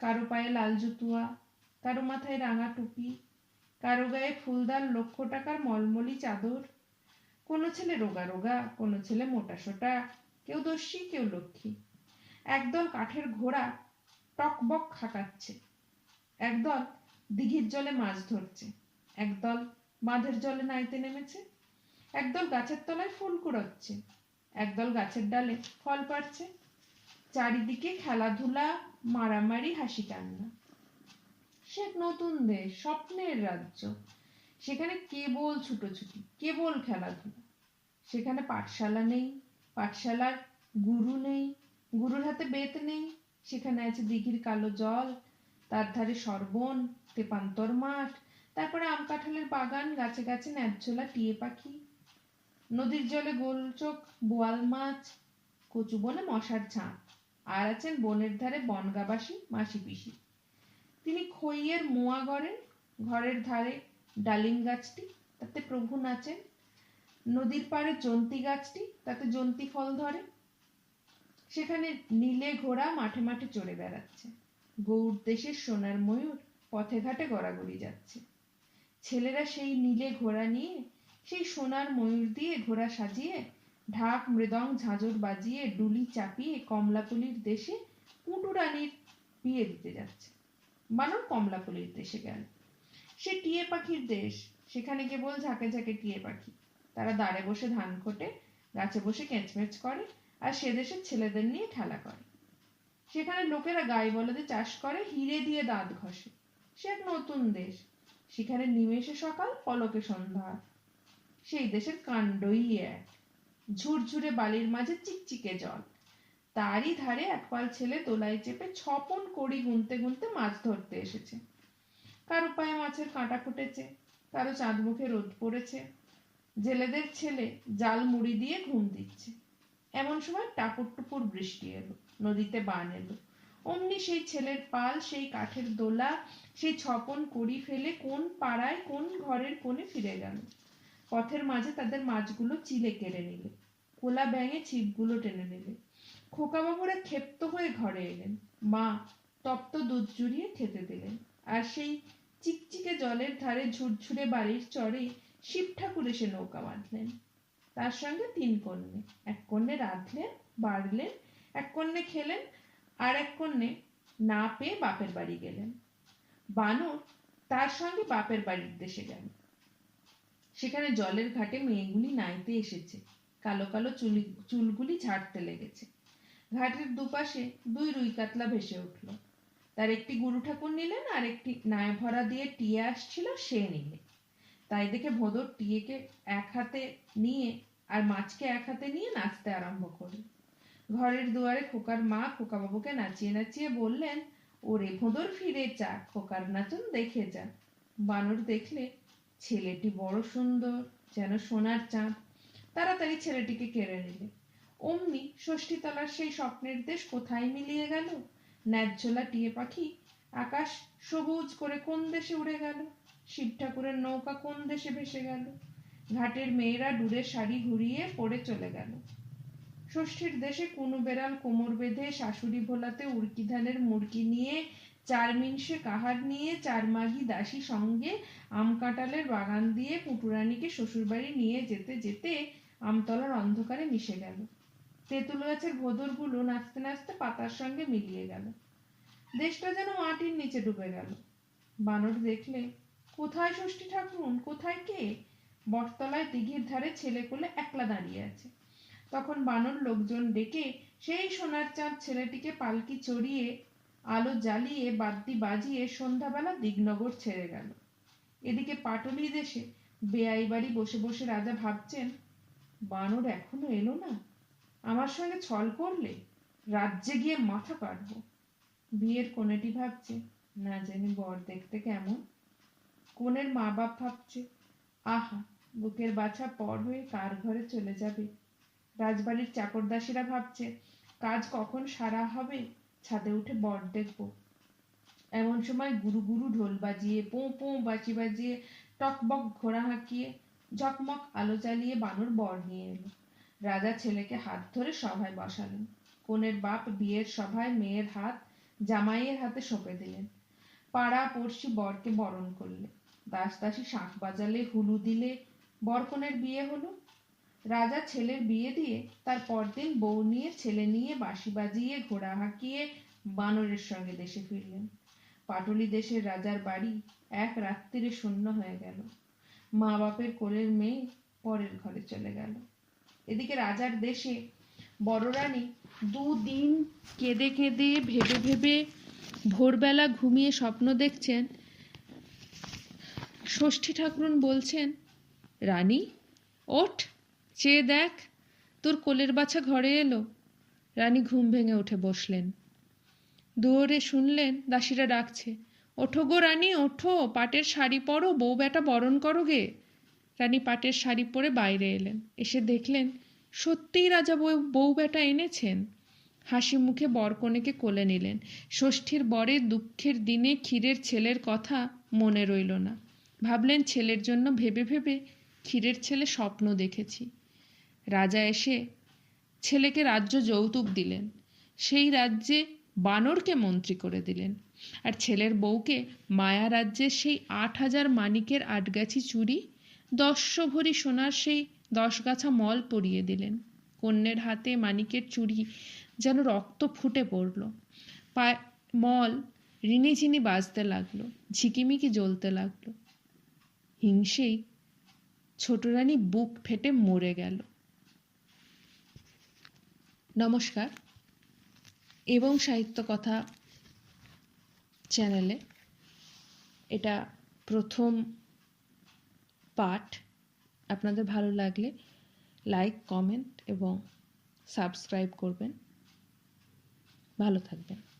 A: কারো পায়ে লাল জুতুয়া, কারো মাথায় রাঙা টুপি, কারো গায়ে ফুলদার 1,00,000 টাকার মলমলি চাদর। কোনো ছেলে রোগা রোগা, কোনো ছেলে মোটা সোটা, কেউ দস্যি, কেউ লক্ষ্মী। একদল কাঠের ঘোড়া টকবক হাঁকাচ্ছে, একদল দিঘির জলে মাছ ধরছে, একদল বাঁধের জলে নাইতে নেমেছে, একদল গাছের তলায় ফুল কুড়োচ্ছে, একদল গাছের ডালে ফল পাড়ছে। চারিদিকে খেলাধুলা, মারামারি, হাসি কান্না। সে এক নতুন দেশ, স্বপ্নের রাজ্য। সেখানে কেবল ছুটোছুটি, কেবল খেলাধুলা। সেখানে পাঠশালা নেই, পাঠশালার গুরু নেই, গুরুর হাতে বেত নেই। সেখানে আছে দিঘির কালো জল, তার ধারে সরবন, তেপান্তর মাঠ, তারপরে আম কাঁঠালের বাগান, গাছে গাছে ন্যায্যলা টিয়ে পাখি, নদীর জলে গোলচোখ বোয়াল মাছ, কচু বনে মশার ঝাঁক। আর আছেন বনের ধারে বনগাবাসী মাসি পিসি। তিনি খইয়ের মোয়া গড়েন, ঘরের ধারে ডালিম গাছটি, তাতে প্রভু নাচেন, নদীর পাড়ে জন্তি গাছটি, তাতে জন্তি ফল ধরে। সেখানে নীলে ঘোড়া মাঠে মাঠে চড়ে বেড়াচ্ছে, গৌড় দেশের সোনার ময়ূর পথে ঘাটে গড়াগড়ি যাচ্ছে। ছেলেরা সেই নীলে ঘোড়া নিয়ে, সেই সোনার ময়ূর দিয়ে ঘোড়া সাজিয়ে, ঢাক মৃদং ঝাঁঝর বাজিয়ে, ডুলি চাপিয়ে কমলাপুলির দেশে পুটু রানীর বিয়ে দিতে যাচ্ছে। বানর কমলাপুলির দেশে গেল। সে টিয়ে পাখির দেশ, সেখানে কেবল ঝাঁকে ঝাঁকে টিয়ে পাখি। তারা দাঁড়ে বসে ধান খোটে, গাছে বসে কেঁচমেচ করে, আর সে দেশের ছেলেদের নিয়ে খেলা করে। সেখানে লোকেরা গাই বলদে চাষ করে, হিরে দিয়ে দাঁত ঘষে। সে এক নতুন দেশ। সেখানে নিমেষে সকাল, পলকে সন্ধ্যা। সেই দেশের কাণ্ডই এক। ঝুরঝুরে বালির মাঝে চিকচিকে জল, তারই ধারে একপাল ছেলে দোলায় চেপে 6 পণ কড়ি গুনতে গুনতে মাছ ধরতে এসেছে। কারো পায়ে মাছের কাঁটা ফুটেছে, কারো চাঁদ মুখে রোদ পড়েছে। জেলেদের ছেলে জাল মুড়ি দিয়ে ঘুম দিচ্ছে। এমন সময় টাপুর টুপুর বৃষ্টি এলো, নদীতে বান এলো। অমনি সেই ছেলের পাল, সেই কাঠের দোলা, সেই 6 পণ কড়ি ফেলে কোন পাড়ায় কোন ঘরের কোণে ফিরে গেল। পথের মাঝে তাদের মাছগুলো চিলে কেড়ে নিলে, কোলা ব্যাঙে ছিপগুলো টেনে নিলে। খোকাবাবুরা ক্ষেপ্ত হয়ে ঘরে এলেন। মা তপ্ত দুধ জুড়িয়ে খেতে দিলেন, আর সেই চিকচিকে জলের ধারে ঝুরঝুরে বাড়ির চরে শিব ঠাকুর এসে নৌকা বাঁধলেন। তার সঙ্গে 3 কন্যে। এক কন্যে রাঁধলেন, বাড়লেন, এক কন্যে খেলেন, আর এক কন্যে না পেয়ে বাপের বাড়ি গেলেন। বানর তার সঙ্গে বাপের বাড়ির দেশে গেল। সেখানে জলের ঘাটে মেয়েগুলি নাইতে এসেছে, কালো কালো চুলগুলি ঝাড়তে লেগেছে। ঘাটের দুপাশে 2 রুই কাতলা ভেসে উঠল। তার একটি গুরু ঠাকুর নিলেন, আর একটি নায় ভরা দিয়ে টিয়ে আসছিল সে নিলে। তাই দেখে ভোঁদর টিয়েকে এক হাতে নিয়ে আর মাছকে এক হাতে নিয়ে নাচতে আরম্ভ করল। ঘরের দুয়ারে খোকার মা খোকাবাবুকে নাচিয়ে নাচিয়ে বললেন, ওরে ভোঁদর ফিরে চা, খোকার নাচন দেখে যা। বানর দেখলে ছেলেটি বড় সুন্দর, যেন সোনার চাঁদ। তাড়াতাড়ি ছেলেটিকে কেড়ে নিলে। অমনি ষষ্ঠীতলার সেই স্বপ্নের দেশ কোথায় মিলিয়ে গেল। ন্যায্যলা টিয়ে পাখি আকাশ সবুজ করে কোন দেশে উড়ে গেল। শিব ঠাকুরের নৌকা কোন দেশে ভেসে গেল। ঘাটের মেয়েরা ডুরে শাড়ি ঘুরিয়ে পড়ে চলে গেল। ষষ্ঠীর দেশে কুনু বেড়াল কোমর বেঁধে শাশুড়ি ভোলাতে উড়কি ধানের মুড়কি নিয়ে, 4 মিনসে কাহার নিয়ে, 4 মাঘি দাসী সঙ্গে আম কাঁঠালের বাগান দিয়ে পুটুরানীকে শ্বশুরবাড়ি নিয়ে যেতে যেতে আমতলার অন্ধকারে মিশে গেল। তেঁতুল গাছের ভোঁদরগুলো নাচতে নাচতে পাতার সঙ্গে মিলিয়ে গেল। দেশটা যেন মাটির নিচে ডুবে গেল। বানর দেখলে, কোথায় ষষ্ঠী ঠাকুরুন, কোথায় কে? বটতলায় দিঘির ধারে ছেলে কোলে একলা দাঁড়িয়ে আছে। তখন বানর লোকজন ডেকে সেই সোনার চাঁদ ছেলেটিকে পালকি চড়িয়ে, আলো জ্বালিয়ে, বাদ্যি বাজিয়ে সন্ধ্যাবেলা দিগনগর ছেড়ে গেল। এদিকে পাটলি দেশে বেয়াই বাড়ি বসে বসে রাজা ভাবছেন, বানর এখনো এলো না, আমার সঙ্গে ছল করলে রাজ্যে গিয়ে মাথা কাটবো। বিয়ের কনেটি ভাবছে, না জানি বর দেখতে কেমন। কনের মা বাপ ভাবছে, আহা, বুকের বাছা পর হয়ে কার ঘরে চলে যাবে। রাজবাড়ির চাকরদাসীরা ভাবছে, কাজ কখন সারা হবে, ছাদে উঠে বর দেখবো। এমন সময় গুরু গুরু ঢোল বাজিয়ে, পোঁ পোঁ বাঁশি বাজিয়ে, টকবক ঘোড়া হাঁকিয়ে, ঝকমক আলো জ্বালিয়ে বানর বর নিয়ে এলো। রাজা ছেলেকে হাত ধরে সভায় বসালেন। কনের বাপ বিয়ের সভায় মেয়ের হাত জামাইয়ের হাতে সঁপে দিলেন। পাড়া পড়শি বরকে বরণ করলে। দাস দাসী শাঁখ বাজালে, হুলু দিলে, বরকনের বিয়ে হলো। রাজা ছেলের বিয়ে দিয়ে তার পরদিন বউ নিয়ে, ছেলে নিয়ে, বাঁশি বাজিয়ে, ঘোড়া হাঁকিয়ে বানরের সঙ্গে দেশে ফিরলেন। পাটলি দেশের রাজার বাড়ি এক রাত্রিরে শূন্য হয়ে গেল। মা বাপের কোলের মেয়ে পরের ঘরে চলে গেল। এদিকে রাজার দেশে বড় রানী 2 দিন কেঁদে কেঁদে ভেবে ভেবে ভোরবেলা ঘুমিয়ে স্বপ্ন দেখছেন। ষষ্ঠী ঠাকুরুন বলছেন, রানী ওঠ, চেয়ে দেখ, তোর কোলের বাছা ঘরে এলো। রানী ঘুম ভেঙে উঠে বসলেন। দুয়ারে শুনলেন দাসীরা ডাকছে, ওঠো গো রানী, ওঠো, পাটের শাড়ি পরো, বউ বেটা বরণ করো গে। রানী পাটের শাড়ি পরে বাইরে এলেন। এসে দেখলেন সত্যিই রাজা বউ বেটা এনেছেন। হাসি মুখে বরকনেকে কোলে নিলেন। ষষ্ঠীর বরের দুঃখের দিনে ক্ষীরের ছেলের কথা মনে রইল না। ভাবলেন, ছেলের জন্য ভেবে ভেবে ক্ষীরের ছেলে স্বপ্ন দেখেছি। রাজা এসে ছেলেকে রাজ্য যৌতুক দিলেন। সেই রাজ্যে বানরকে মন্ত্রী করে দিলেন, আর ছেলের বউকে মায়া রাজ্যের সেই 8,000 মানিকের 8 গাছি চুড়ি, 10 ভরি সোনার সেই 10 গাছা মল পরিয়ে দিলেন। কন্যের হাতে মানিকের চুড়ি যেন রক্ত ফুটে পড়ল। মল রিনি ঝিনি বাজতে লাগলো, ঝিকিমিকি জ্বলতে লাগলো। হিংসেই ছোট রানী বুক ফেটে মরে গেল। নমস্কার, এবং সাহিত্য কথা চ্যানেলে এটা প্রথম পাঠ। আপনাদের ভালো লাগলে লাইক, কমেন্ট এবং সাবস্ক্রাইব করবেন। ভালো থাকবেন।